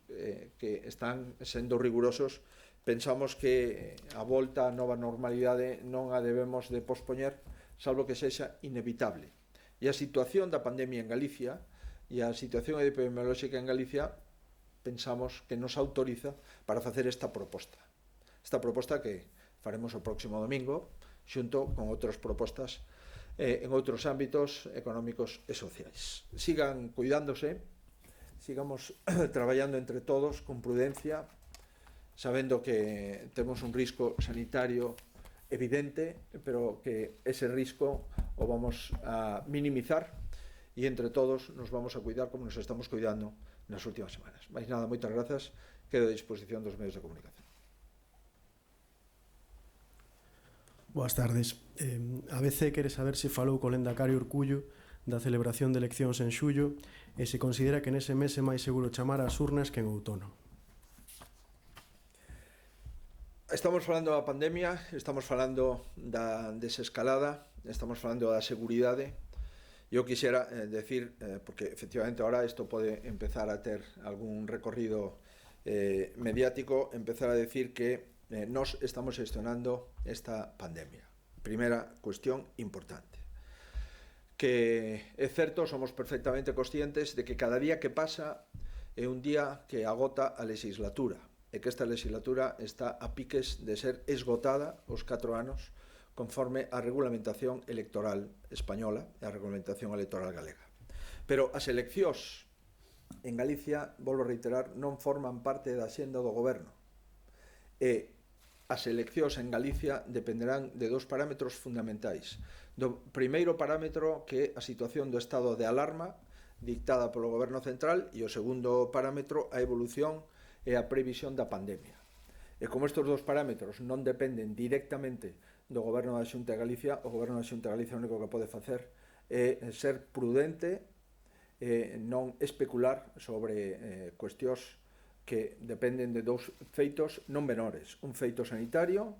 que están sendo rigurosos, pensamos que a volta á nova normalidade non a debemos de pospoñer, salvo que sexa inevitable. E a situación da pandemia en Galicia e a situación epidemiolóxica en Galicia pensamos que nos autoriza para facer esta proposta. Esta proposta que faremos o próximo domingo, xunto con outras propostas en outros ámbitos económicos e sociais. Sigan cuidándose, sigamos traballando entre todos con prudencia, sabendo que temos un risco sanitario evidente, pero que ese risco o vamos a minimizar e entre todos nos vamos a cuidar como nos estamos cuidando nas últimas semanas. Mais nada, moitas grazas, quedo a disposición dos medios de comunicación. Boas tardes. A ABC quere saber se falou co lendacario Urcullo da celebración de eleccións en xullo e se considera que nese mes é máis seguro chamar ás urnas que en outono. Estamos falando da pandemia, estamos falando da desescalada, estamos falando da seguridade. Eu quixera decir, porque efectivamente ahora isto pode empezar a ter algún recorrido mediático, empezar a decir que nos estamos gestionando esta pandemia. Primeira cuestión importante. Que é certo, somos perfectamente conscientes de que cada día que pasa é un día que agota a legislatura e que esta legislatura está a piques de ser esgotada os 4 anos conforme a regulamentación electoral española e a regulamentación electoral galega. Pero as eleccións en Galicia, volvo a reiterar, non forman parte da axenda do goberno. E as eleccións en Galicia dependerán de 2 parámetros fundamentais. Do primeiro parámetro, que é a situación do estado de alarma dictada polo goberno central, e o segundo parámetro, a evolución e a previsión da pandemia. E como estes 2 parámetros non dependen directamente do goberno da Xunta de Galicia, o goberno da Xunta de Galicia o único que pode facer é ser prudente e non especular sobre cuestións que dependen de 2 feitos non menores, un feito sanitario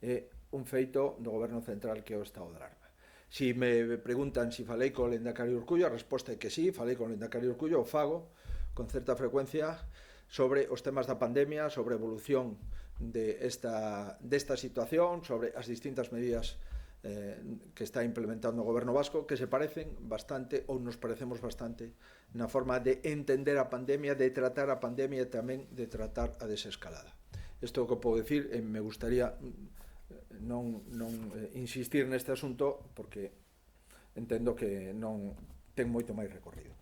e un feito do goberno central, que é o estado de alarma. Si me preguntan se falei co lendacario Urcullo, a resposta é que sí, falei co lendacario Urcullo, o fago con certa frecuencia sobre os temas da pandemia, sobre a evolución desta situación, sobre as distintas medidas que está implementando o goberno vasco, que se parecen bastante ou nos parecemos bastante na forma de entender a pandemia, de tratar a pandemia e tamén de tratar a desescalada. Isto é o que podo dicir, e me gustaría non insistir neste asunto porque entendo que non ten moito máis recorrido.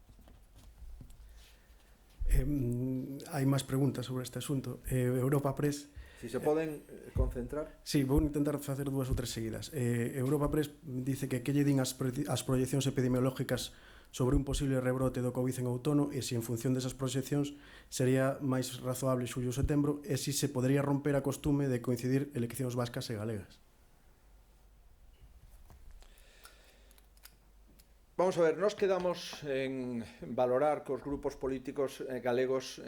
Hai máis preguntas sobre este asunto. Europa Press... Si se poden concentrar. Sí, vou intentar facer 2 ou 3 seguidas. Europa Press dice que lle din as proyeccións epidemiológicas sobre un posible rebrote do COVID en outono e se en función desas proyeccións sería máis razoable xullo ou setembro e se se podría romper a costume de coincidir eleccións vascas e galegas. Vamos a ver, nos quedamos en valorar cos grupos políticos galegos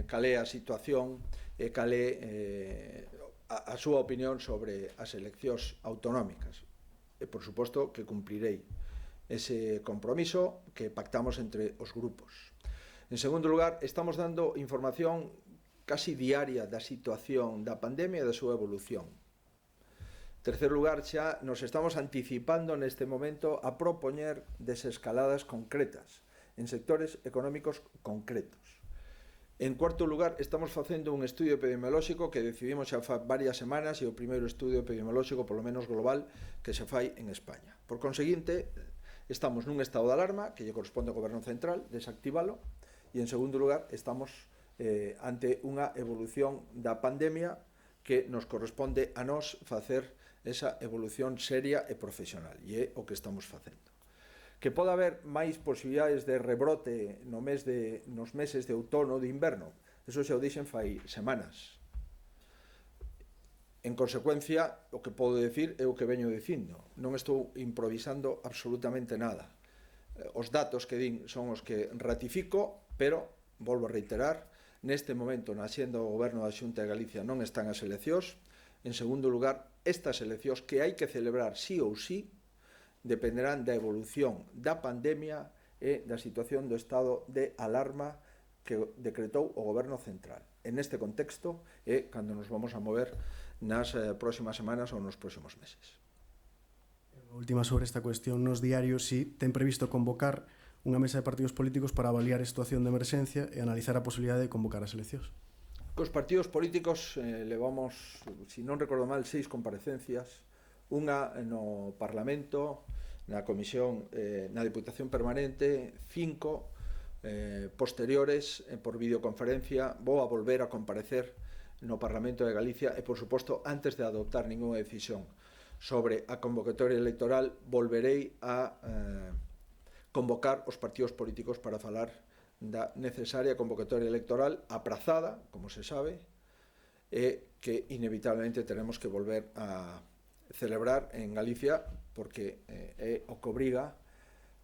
calé a situación e calé a súa opinión sobre as eleccións autonómicas. E, por suposto, que cumprirei ese compromiso que pactamos entre os grupos. En segundo lugar, estamos dando información casi diaria da situación da pandemia e da súa evolución. En terceiro lugar, xa nos estamos anticipando neste momento a propoñer desescaladas concretas en sectores económicos concretos. En cuarto lugar, estamos facendo un estudio epidemiolóxico que decidimos xa fa varias semanas e o primeiro estudio epidemiolóxico, polo menos global, que se fai en España. Por conseguinte, estamos nun estado de alarma que lle corresponde ao Goberno Central desactivalo, e en segundo lugar, estamos ante unha evolución da pandemia que nos corresponde a nós facer esa evolución seria e profesional, e é o que estamos facendo. Que pode haber máis posibilidades de rebrote nos meses de outono e de inverno. Eso xa o dixen fai semanas. En consecuencia, o que podo decir é o que veño dicindo. Non estou improvisando absolutamente nada. Os datos que din son os que ratifico, pero, volvo a reiterar, neste momento na axenda do Goberno da Xunta de Galicia non están as eleccións. En segundo lugar, estas eleccións que hai que celebrar sí ou sí dependerán da evolución da pandemia e da situación do estado de alarma que decretou o Goberno Central. En este contexto é cando nos vamos a mover nas próximas semanas ou nos próximos meses. Última sobre esta cuestión, nos diarios si ten previsto convocar unha mesa de partidos políticos para avaliar a situación de emerxencia e analizar a posibilidade de convocar as eleccións. Cos partidos políticos levamos, se non recordo mal, 6 comparecencias, unha no Parlamento, na Comisión, na Diputación Permanente, 5 posteriores por videoconferencia. Vou a volver a comparecer no Parlamento de Galicia e, por suposto, antes de adoptar ninguna decisión sobre a convocatoria electoral, volverei a convocar os partidos políticos para falar da necesaria convocatoria electoral aprazada, como se sabe, e que inevitablemente tenemos que volver a celebrar en Galicia porque é o que obriga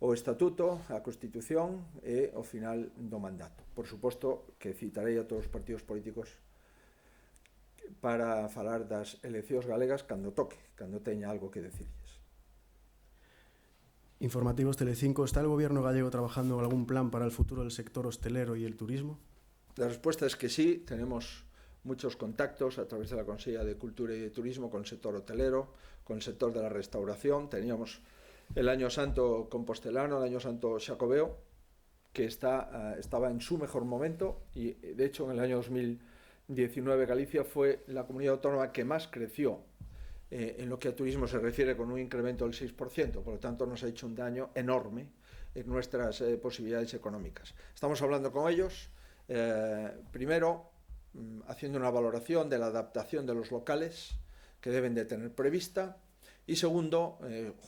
o Estatuto, a Constitución e o final do mandato. Por suposto que citarei a todos os partidos políticos para falar das eleccións galegas cando toque, cando teña algo que decirles. Informativos Telecinco, ¿está el gobierno gallego trabajando en algún plan para el futuro del sector hostelero y el turismo? La respuesta es que sí, tenemos muchos contactos a través de la Consejería de Cultura y de Turismo con el sector hotelero, con el sector de la restauración. Teníamos el Año Santo compostelano, el Año Santo xacobeo, que estaba en su mejor momento, y de hecho en el año 2019 Galicia fue la comunidad autónoma que más creció en lo que a turismo se refiere, con un incremento del 6%, por lo tanto nos ha hecho un daño enorme en nuestras posibilidades económicas. Estamos hablando con ellos, primero haciendo una valoración de la adaptación de los locales que deben de tener prevista, y segundo,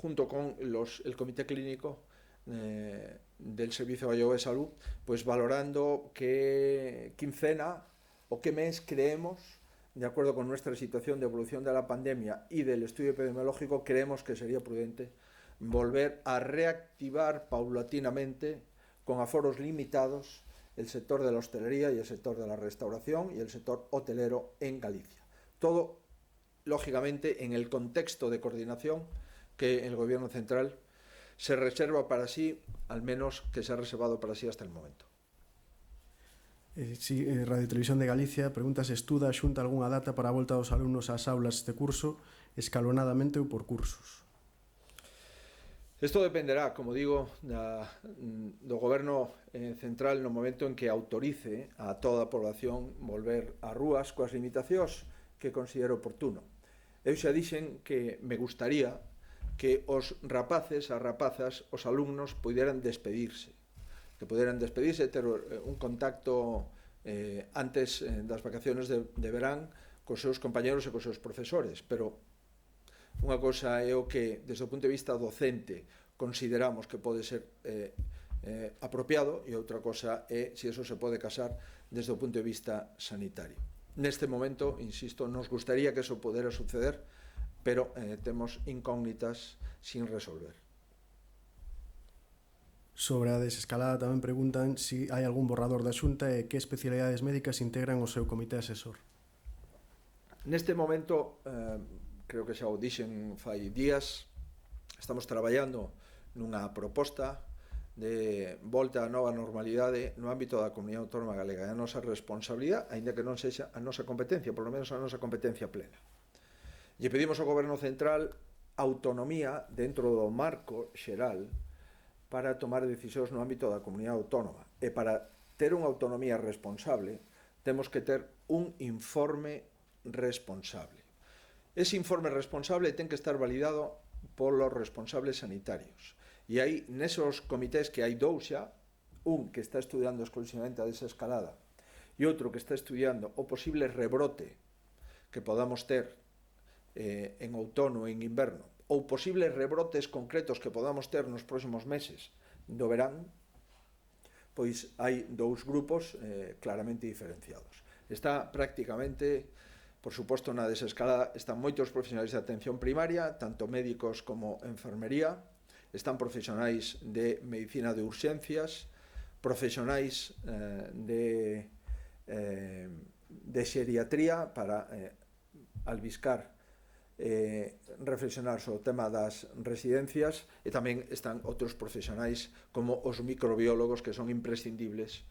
junto con el Comité Clínico del Servicio Gallego de Salud, pues valorando qué quincena o qué mes creemos, de acuerdo con nuestra situación de evolución de la pandemia y del estudio epidemiológico, creemos que sería prudente volver a reactivar paulatinamente, con aforos limitados, el sector de la hostelería y el sector de la restauración y el sector hotelero en Galicia. Todo, lógicamente, en el contexto de coordinación que el Gobierno Central se reserva para sí, al menos que se ha reservado para sí hasta el momento. Sí, Radio Televisión de Galicia pregunta se estuda a Xunta algunha data para a volta dos alumnos ás aulas este curso, escalonadamente ou por cursos. Esto dependerá, como digo, do Goberno Central no momento en que autorice a toda a población volver ás rúas coas limitacións que considero oportuno. Eu xa dixen que me gustaría que os rapaces, as rapazas, os alumnos puderan despedirse, ter un contacto antes das vacaciones de verán cos seus compañeros e cos seus profesores, pero unha cosa é o que, desde o punto de vista docente, consideramos que pode ser apropiado, e outra cosa é se eso se pode casar desde o punto de vista sanitario. Neste momento, insisto, nos gustaría que eso pudera suceder, pero temos incógnitas sin resolver. Sobre a desescalada tamén preguntan si hai algún borrador da Xunta e que especialidades médicas integran o seu comité asesor. Neste momento, creo que xa o dixen fai días, estamos traballando nunha proposta de volta á nova normalidade no ámbito da Comunidade Autónoma Galega. É a nosa responsabilidade, aínda que non sexa a nosa competencia, polo menos a nosa competencia plena. E pedimos ao Goberno Central autonomía dentro do marco xeral para tomar decisións no ámbito da Comunidade Autónoma e para ter unha autonomía responsable, temos que ter un informe responsable. Ese informe responsable ten que estar validado polos responsables sanitarios. E aí, nesos comités que hai dous xa, un que está estudiando exclusivamente a desescalada e outro que está estudiando o posible rebrote que podamos ter en outono e en inverno, ou posibles rebrotes concretos que podamos ter nos próximos meses do verán, pois hai dous grupos claramente diferenciados. Está prácticamente, por suposto, na desescalada están moitos profesionais de atención primaria, tanto médicos como enfermería, están profesionais de medicina de urxencias, profesionais de xeriatría para albiscar reflexionar sobre o tema das residencias, e tamén están outros profesionais como os microbiólogos, que son imprescindibles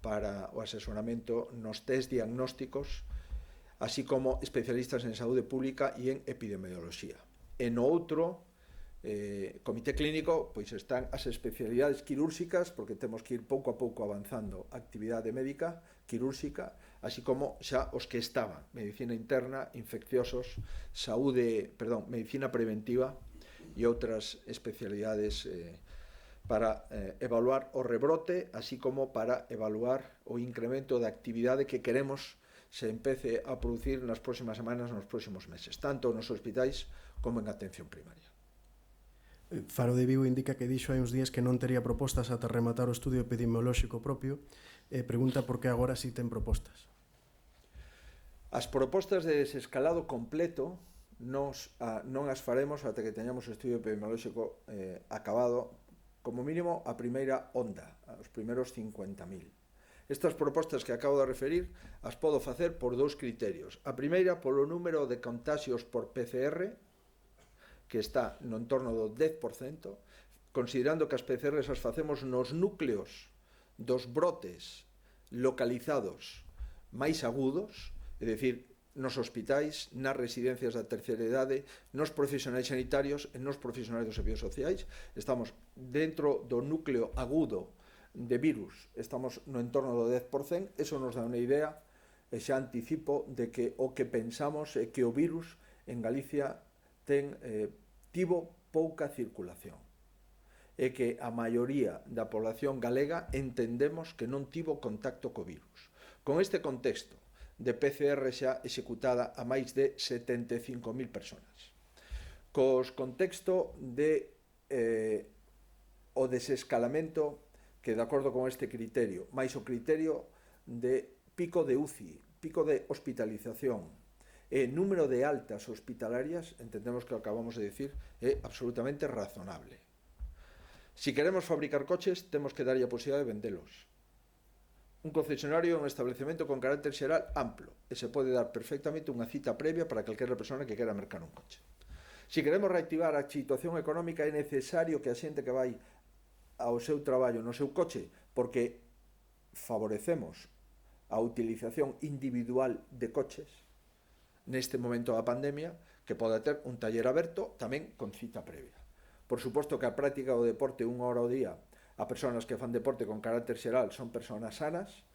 para o asesoramento nos test diagnósticos, así como especialistas en saúde pública e en epidemioloxía. E no outro comité clínico, pois están as especialidades quirúrxicas, porque temos que ir pouco a pouco avanzando a actividade médica quirúrxica, así como xa os que estaban, medicina interna, infecciosos, medicina preventiva e outras especialidades para evaluar o rebrote, así como para evaluar o incremento da actividade que queremos se empece a producir nas próximas semanas, nos próximos meses, tanto nos hospitais como en atención primaria. Faro de Vigo indica que dixo hai uns días que non tería propostas ata rematar o estudio epidemiolóxico propio, e pregunta por que agora sí ten propostas. As propostas de desescalado completo non as faremos ata que teñamos o estudio epidemiolóxico acabado, como mínimo a primeira onda, os primeiros 50.000. Estas propostas que acabo de referir as podo facer por dous criterios. A primeira, polo número de contaxios por PCR, que está no entorno do 10%, considerando que as PCRs as facemos nos núcleos dos brotes localizados máis agudos, é dicir, nos hospitais, nas residencias da terceira idade, nos profesionais sanitarios e nos profesionais dos servizos sociais. Estamos dentro do núcleo agudo de virus, estamos no entorno do 10%, eso nos dá unha idea, e xa anticipo, de que o que pensamos é que o virus en Galicia tivo pouca circulación, e que a maioría da población galega entendemos que non tivo contacto co virus. Con este contexto de PCR xa executada a máis de 75.000 personas, cos contexto de o desescalamento, que de acordo con este criterio, máis o criterio de pico de UCI, pico de hospitalización, e número de altas hospitalarias, entendemos que o que acabamos de decir é absolutamente razonable. Si queremos fabricar coches, temos que darlle a posibilidade de vendelos. Un concesionario é un establecemento con carácter xeral amplo, e se pode dar perfectamente unha cita previa para calquera persona que quera mercar un coche. Si queremos reactivar a situación económica, é necesario que a xente que vai ao seu traballo no seu coche, porque favorecemos a utilización individual de coches, neste momento da pandemia, que poda ter un taller aberto tamén con cita previa. Por suposto que a práctica do deporte 1 hora ao día a persoas que fan deporte con carácter xeral son persoas sanas,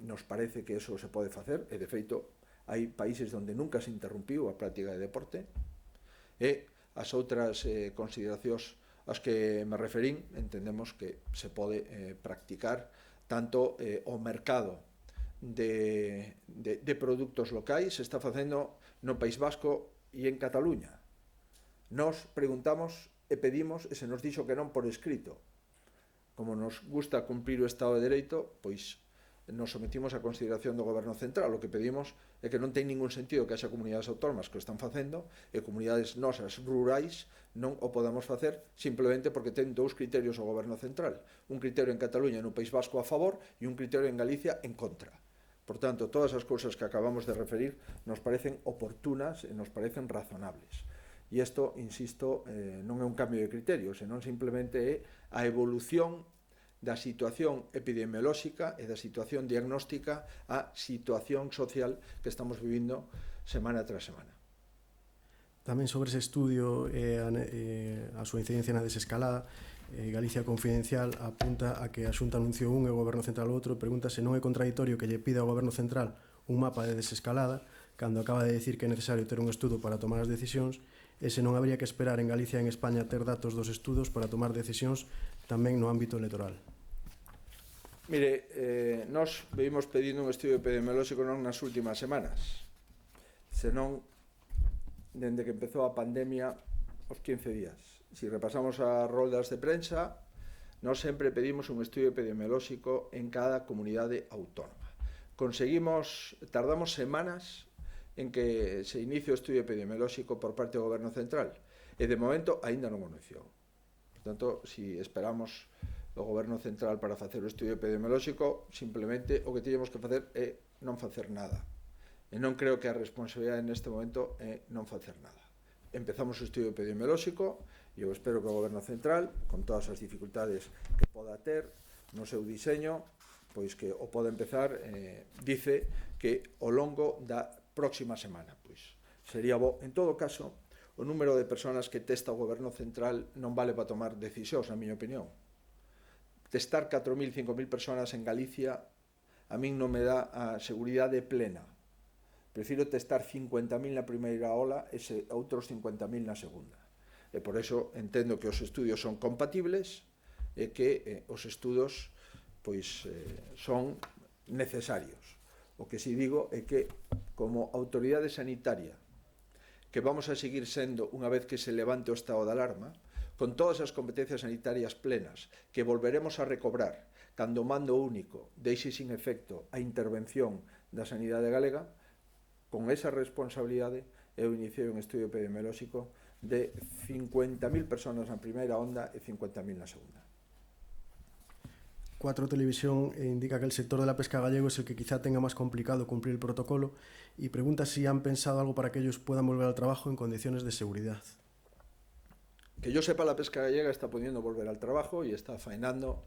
nos parece que eso se pode facer, e de feito hai países onde nunca se interrumpiu a práctica de deporte, e as outras consideracións ás que me referín entendemos que se pode practicar tanto o mercado de produtos locais se está facendo no País Vasco e en Cataluña. Nos preguntamos e pedimos, e se nos dixo que non por escrito. Como nos gusta cumprir o Estado de Dereito, pois nos sometimos a consideración do Goberno Central. O que pedimos é que non ten ningún sentido que haxa comunidades autónomas que o están facendo e comunidades nosas rurais non o podamos facer simplemente porque ten dous criterios o Goberno Central. Un criterio en Cataluña e no País Vasco a favor e un criterio en Galicia en contra. Por tanto, todas as cousas que acabamos de referir nos parecen oportunas e nos parecen razonables. E isto, insisto, non é un cambio de criterio, senón simplemente é a evolución da situación epidemiolóxica e da situación diagnóstica á situación social que estamos vivindo semana tras semana. Tamén sobre ese estudio a súa incidencia na desescalada, Galicia Confidencial apunta a que a Xunta anunciou un e o Goberno Central outro. Pregunta se non é contradictorio que lle pida ao Goberno Central un mapa de desescalada cando acaba de decir que é necesario ter un estudo para tomar as decisións, e se non habría que esperar en Galicia e en España ter datos dos estudos para tomar decisións tamén no ámbito electoral. Mire, nós vimos pedindo un estudio epidemiolóxico non nas últimas semanas, senón dende que empezou a pandemia os 15 días. Si repasamos as roldas de prensa, nós sempre pedimos un estudio epidemiolóxico en cada comunidade autónoma. Tardamos semanas en que se inicie o estudio epidemiolóxico por parte do Goberno Central, e de momento aínda non o iniciou. Por tanto, si esperamos o Goberno Central para facer o estudio epidemiolóxico, simplemente o que teñemos que facer é non facer nada. E non creo que a responsabilidade neste momento é non facer nada. Empezamos o estudio epidemiolóxico e eu espero que o Goberno Central, con todas as dificultades que poda ter no seu diseño, pois que o pode empezar, dice que ao longo da próxima semana. Pois sería bo. En todo caso, o número de persoas que testa o Goberno Central non vale para tomar decisións, na miña opinión. Testar 4.000, 5.000 persoas en Galicia a min non me dá a seguridade plena. Prefiro testar 50.000 na primeira ola e outros 50.000 na segunda. E por eso entendo que os estudios son compatibles e que os estudos pois son necesarios. O que si digo é que como autoridade sanitaria que vamos a seguir sendo unha vez que se levante o estado de alarma, con todas as competencias sanitarias plenas que volveremos a recobrar cando o mando único deixe sin efecto a intervención da sanidade galega, con esa responsabilidade eu iniciei un estudio epidemiolóxico de 50.000 persoas na primeira onda e 50.000 na segunda. 4 Televisión indica que el sector de la pesca gallego es el que quizá tenga más complicado cumplir el protocolo y pregunta si han pensado algo para que ellos puedan volver al trabajo en condiciones de seguridad. Que yo sepa, la pesca gallega está pudiendo volver al trabajo y está faenando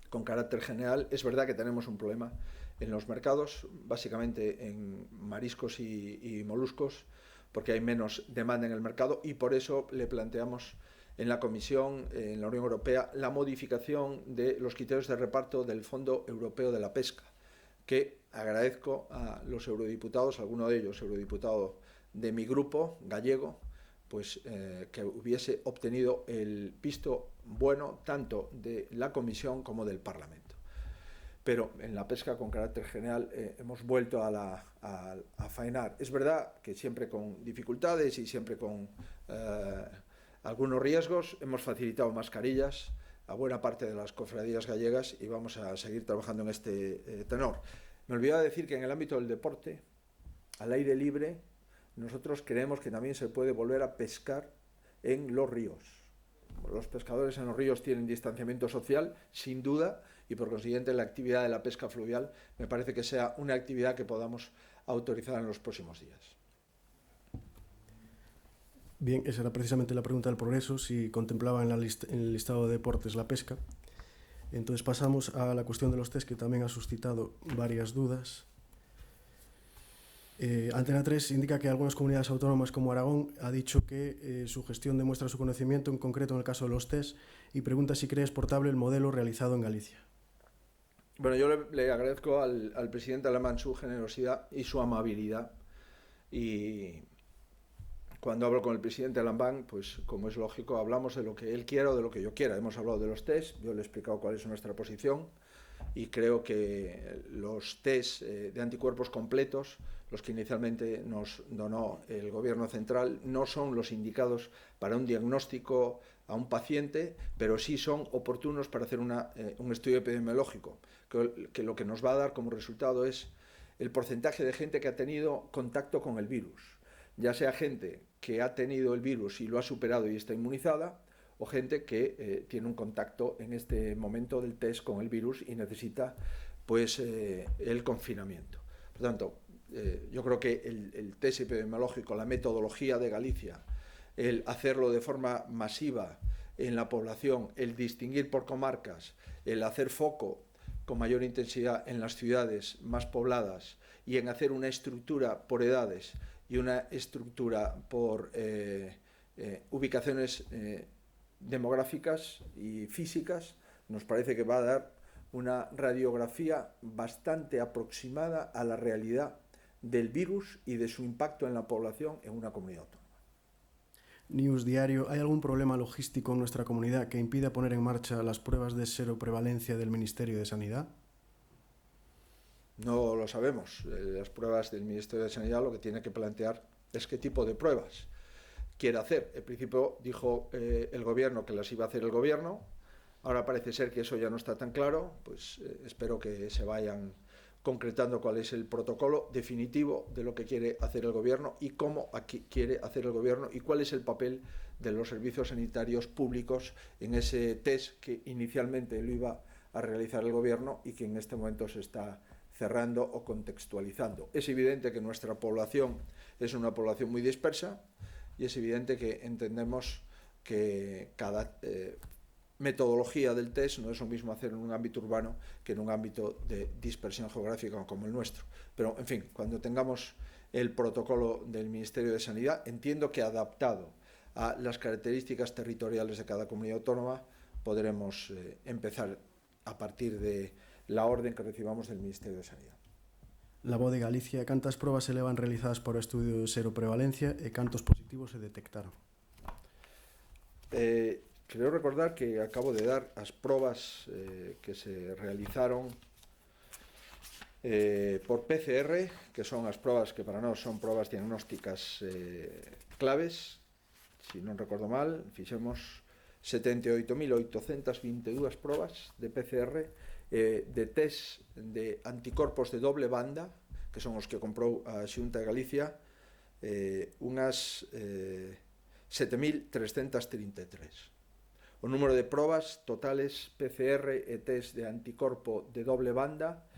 con carácter general. Es verdad que tenemos un problema en los mercados, básicamente en mariscos y moluscos, porque hay menos demanda en el mercado, y por eso le planteamos en la Comisión, en la Unión Europea, la modificación de los criterios de reparto del Fondo Europeo de la Pesca, que agradezco a los eurodiputados, alguno de ellos eurodiputado de mi grupo gallego, pues que hubiese obtenido el visto bueno tanto de la Comisión como del Parlamento. Pero en la pesca con carácter general hemos vuelto a faenar. Es verdad que siempre con dificultades y siempre con algunos riesgos. Hemos facilitado mascarillas a buena parte de las cofradías gallegas y vamos a seguir trabajando en este tenor. Me olvidaba decir que en el ámbito del deporte, al aire libre, nosotros creemos que también se puede volver a pescar en los ríos. Los pescadores en los ríos tienen distanciamiento social, sin duda, y por consiguiente la actividad de la pesca fluvial me parece que sea una actividad que podamos autorizar en los próximos días. Bien, esa era precisamente la pregunta del Progreso, si contemplaba en el listado de deportes la pesca. Entonces pasamos a la cuestión de los test, que también ha suscitado varias dudas. Antena 3 indica que algunas comunidades autónomas como Aragón ha dicho que su gestión demuestra su conocimiento, en concreto en el caso de los test, y pregunta si cree exportable el modelo realizado en Galicia. Bueno, yo le agradezco al presidente alemán su generosidad y su amabilidad, y cuando hablo con el presidente alemán, pues como es lógico, hablamos de lo que él quiera o de lo que yo quiera. Hemos hablado de los test, yo le he explicado cuál es nuestra posición, y creo que los test de anticuerpos completos, los que inicialmente nos donó el Gobierno Central, no son los indicados para un diagnóstico a un paciente, pero sí son oportunos para hacer un estudio epidemiológico, que lo que nos va a dar como resultado es el porcentaje de gente que ha tenido contacto con el virus, ya sea gente que ha tenido el virus y lo ha superado y está inmunizada, o gente que tiene un contacto en este momento del test con el virus y necesita pues el confinamiento. Por tanto, yo creo que el test epidemiológico, la metodología de Galicia, el hacerlo de forma masiva en la población, el distinguir por comarcas, el hacer foco con mayor intensidad en las ciudades más pobladas y en hacer una estructura por edades y una estructura por ubicaciones demográficas y físicas, nos parece que va a dar una radiografía bastante aproximada a la realidad del virus y de su impacto en la población en una comunidad autónoma. News Diario, ¿hay algún problema logístico en nuestra comunidad que impida poner en marcha las pruebas de seroprevalencia del Ministerio de Sanidad? No lo sabemos. Las pruebas del Ministerio de Sanidad lo que tiene que plantear es qué tipo de pruebas quiere hacer. En principio dijo el Gobierno que las iba a hacer el Gobierno. Ahora parece ser que eso ya no está tan claro. Pues espero que se vayan concretando cuál es el protocolo definitivo de lo que quiere hacer el Gobierno y cómo aquí quiere hacer el Gobierno y cuál es el papel de los servicios sanitarios públicos en ese test que inicialmente lo iba a realizar el Gobierno y que en este momento se está cerrando o contextualizando. Es evidente que nuestra población es una población muy dispersa y es evidente que entendemos que cada metodología del test no es lo mismo hacer en un ámbito urbano que en un ámbito de dispersión geográfica como el nuestro. Pero, en fin, cuando tengamos el protocolo del Ministerio de Sanidad, entiendo que adaptado a las características territoriales de cada comunidad autónoma, podremos empezar a partir de la orden que recibamos del Ministerio de Sanidad. La voz de Galicia, cantas probas se levan realizadas por o estudio de seroprevalencia e cantos positivos se detectaron? Creo recordar que acabo de dar as probas que se realizaron por PCR, que son as probas que para nós son probas diagnósticas claves. Si non recordo mal, fixemos 78.822 probas de PCR de test de anticorpos de doble banda, que son os que comprou a Xunta de Galicia, unhas 7.333. O número de probas totales PCR e test de anticorpo de doble banda,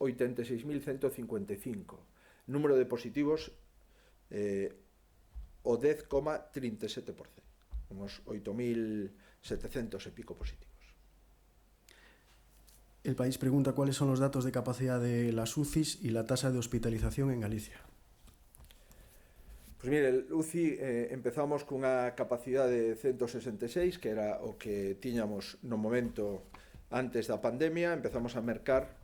86.155. Número de positivos, o 10,37%, unos 8.700 e pico positivos. El País pregunta cuáles son los datos de capacidad de las UCIs y la tasa de hospitalización en Galicia. Pois mire, el UCI empezamos cunha capacidade de 166, que era o que tiñamos no momento antes da pandemia. Empezamos a mercar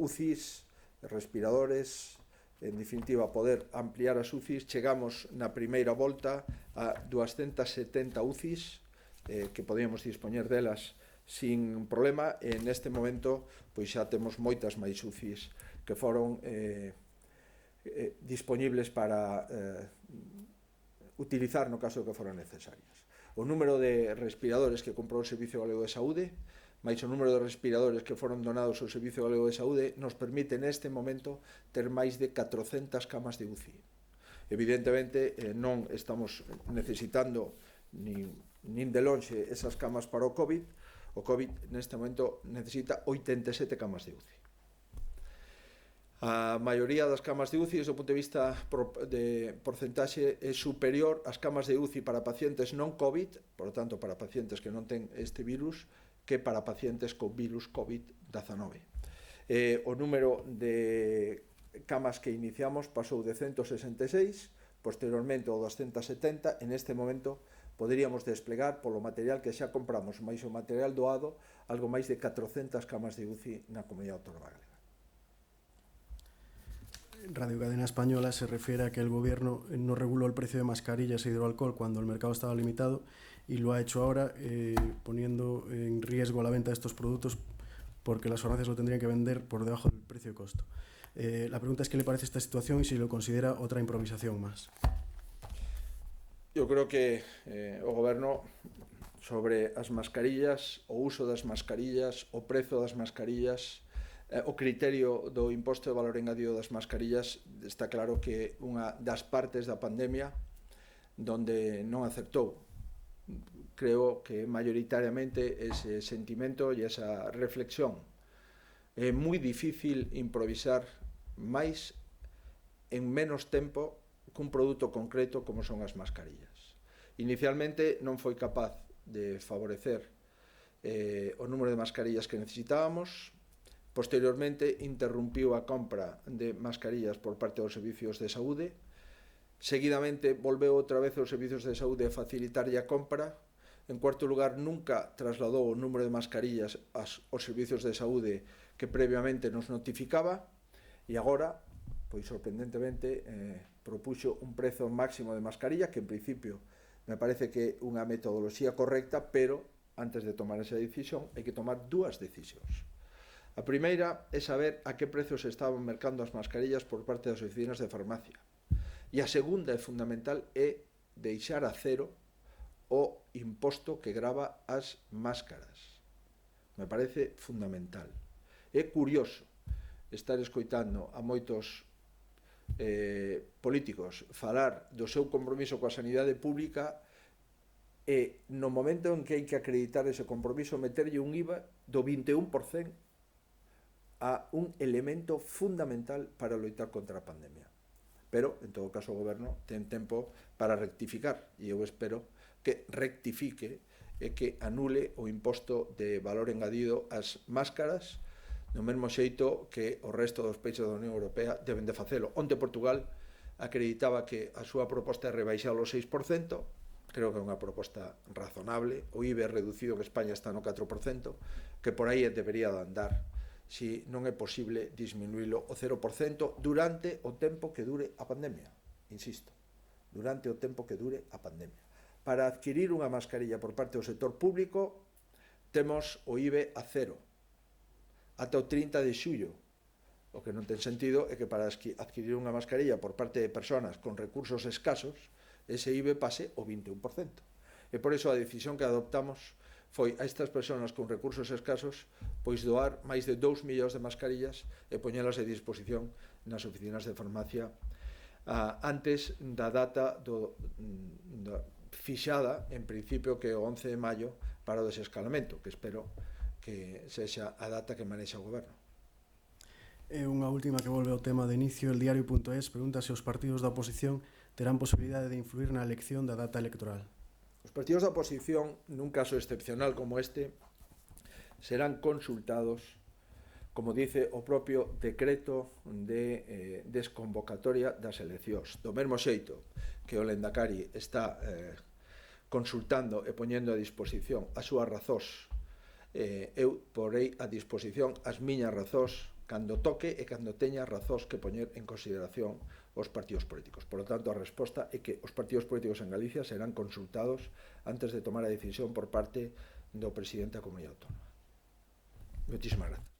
UCIs, respiradores, en definitiva, poder ampliar as UCIs. Chegamos na primeira volta a 270 UCIs, que podíamos dispoñer delas sin problema. En este momento, pois xa temos moitas máis UCIs que foron dispoñibles para utilizar no caso de que foran necesarias. O número de respiradores que comprou o Servicio Galego de Saúde, máis o número de respiradores que foron donados ao Servicio Galego de Saúde, nos permite neste momento ter máis de 400 camas de UCI. Evidentemente, non estamos necesitando nin de lonxe esas camas para o COVID. O COVID neste momento necesita 87 camas de UCI. A maioría das camas de UCI, desde o punto de vista de porcentaxe, é superior ás camas de UCI para pacientes non COVID, por lo tanto, para pacientes que non ten este virus, que para pacientes con virus COVID-19. O número de camas que iniciamos pasou de 166, posteriormente ao 270, en este momento poderíamos desplegar polo material que xa compramos, máis o material doado, algo máis de 400 camas de UCI na Comunidade Autónoma Galega. Radio Cadena Española se refiere a que el gobierno no reguló el precio de mascarillas e hidroalcohol cuando el mercado estaba limitado y lo ha hecho ahora poniendo en riesgo la venta de estos productos porque las farmacias lo tendrían que vender por debajo del precio de costo. La pregunta es qué le parece esta situación y si lo considera otra improvisación más. Yo creo que o goberno sobre as mascarillas, o uso das mascarillas, o prezo das mascarillas, o criterio do imposto de valor engadido das mascarillas, está claro que unha das partes da pandemia donde non acertou. Creo que mayoritariamente ese sentimento e esa reflexión. É moi difícil improvisar máis en menos tempo cun produto concreto como son as mascarillas. Inicialmente non foi capaz de favorecer o número de mascarillas que necesitábamos. Posteriormente interrumpiu a compra de mascarillas por parte dos servicios de saúde. Seguidamente volveu outra vez aos servicios de saúde a facilitarlle a compra, En cuarto lugar, nunca trasladou o número de mascarillas aos servicios de saúde que previamente nos notificaba, e agora, pois sorprendentemente, propuxo un prezo máximo de mascarilla, que en principio me parece que é unha metodoloxía correcta, pero antes de tomar esa decisión hai que tomar dúas decisións. A primeira é saber a que precio se estaban mercando as mascarillas por parte das oficinas de farmacia. E a segunda é fundamental é deixar a cero o imposto que grava as máscaras. Me parece fundamental. É curioso estar escoitando a moitos políticos falar do seu compromiso coa sanidade pública e no momento en que hai que acreditar ese compromiso meterlle un IVA do 21% a un elemento fundamental para loitar contra a pandemia. Pero, en todo caso, o Goberno ten tempo para rectificar e eu espero que rectifique e que anule o imposto de valor engadido ás máscaras do mesmo xeito que o resto dos países da Unión Europea deben de facelo. Onte Portugal acreditaba que a súa proposta é rebaixar o 6%, creo que é unha proposta razonable, o IBE reducido que España está no 4%, que por aí debería de andar, si non é posible disminuílo o 0% durante o tempo que dure a pandemia, insisto, durante o tempo que dure a pandemia. Para adquirir unha mascarilla por parte do sector público temos o IBE a cero ata o 30 de xullo. O que non ten sentido é que para adquirir unha mascarilla por parte de persoas con recursos escasos ese IBE pase o 21%. E por iso a decisión que adoptamos foi a estas persoas con recursos escasos pois doar máis de 2 millóns de mascarillas e poñelas a disposición nas oficinas de farmacia antes da data fixada, en principio, que é o 11 de maio para o desescalamento, que espero que sexa a data que manexa o Goberno. E unha última que volve ao tema de inicio, el diario.es pregunta se os partidos da oposición terán posibilidade de influir na elección da data electoral. Os partidos da oposición, nun caso excepcional como este, serán consultados, como dice o propio decreto de desconvocatoria das eleccións. Do mesmo xeito que o Lehendakari está consultando e poñendo a disposición as súas razóns, eu porei a disposición as miñas razóns cando toque e cando teña razóns que poñer en consideración os partidos políticos. Por lo tanto, a resposta é que os partidos políticos en Galicia serán consultados antes de tomar a decisión por parte do presidente da Comunidade Autónoma. Moitísimas grazas.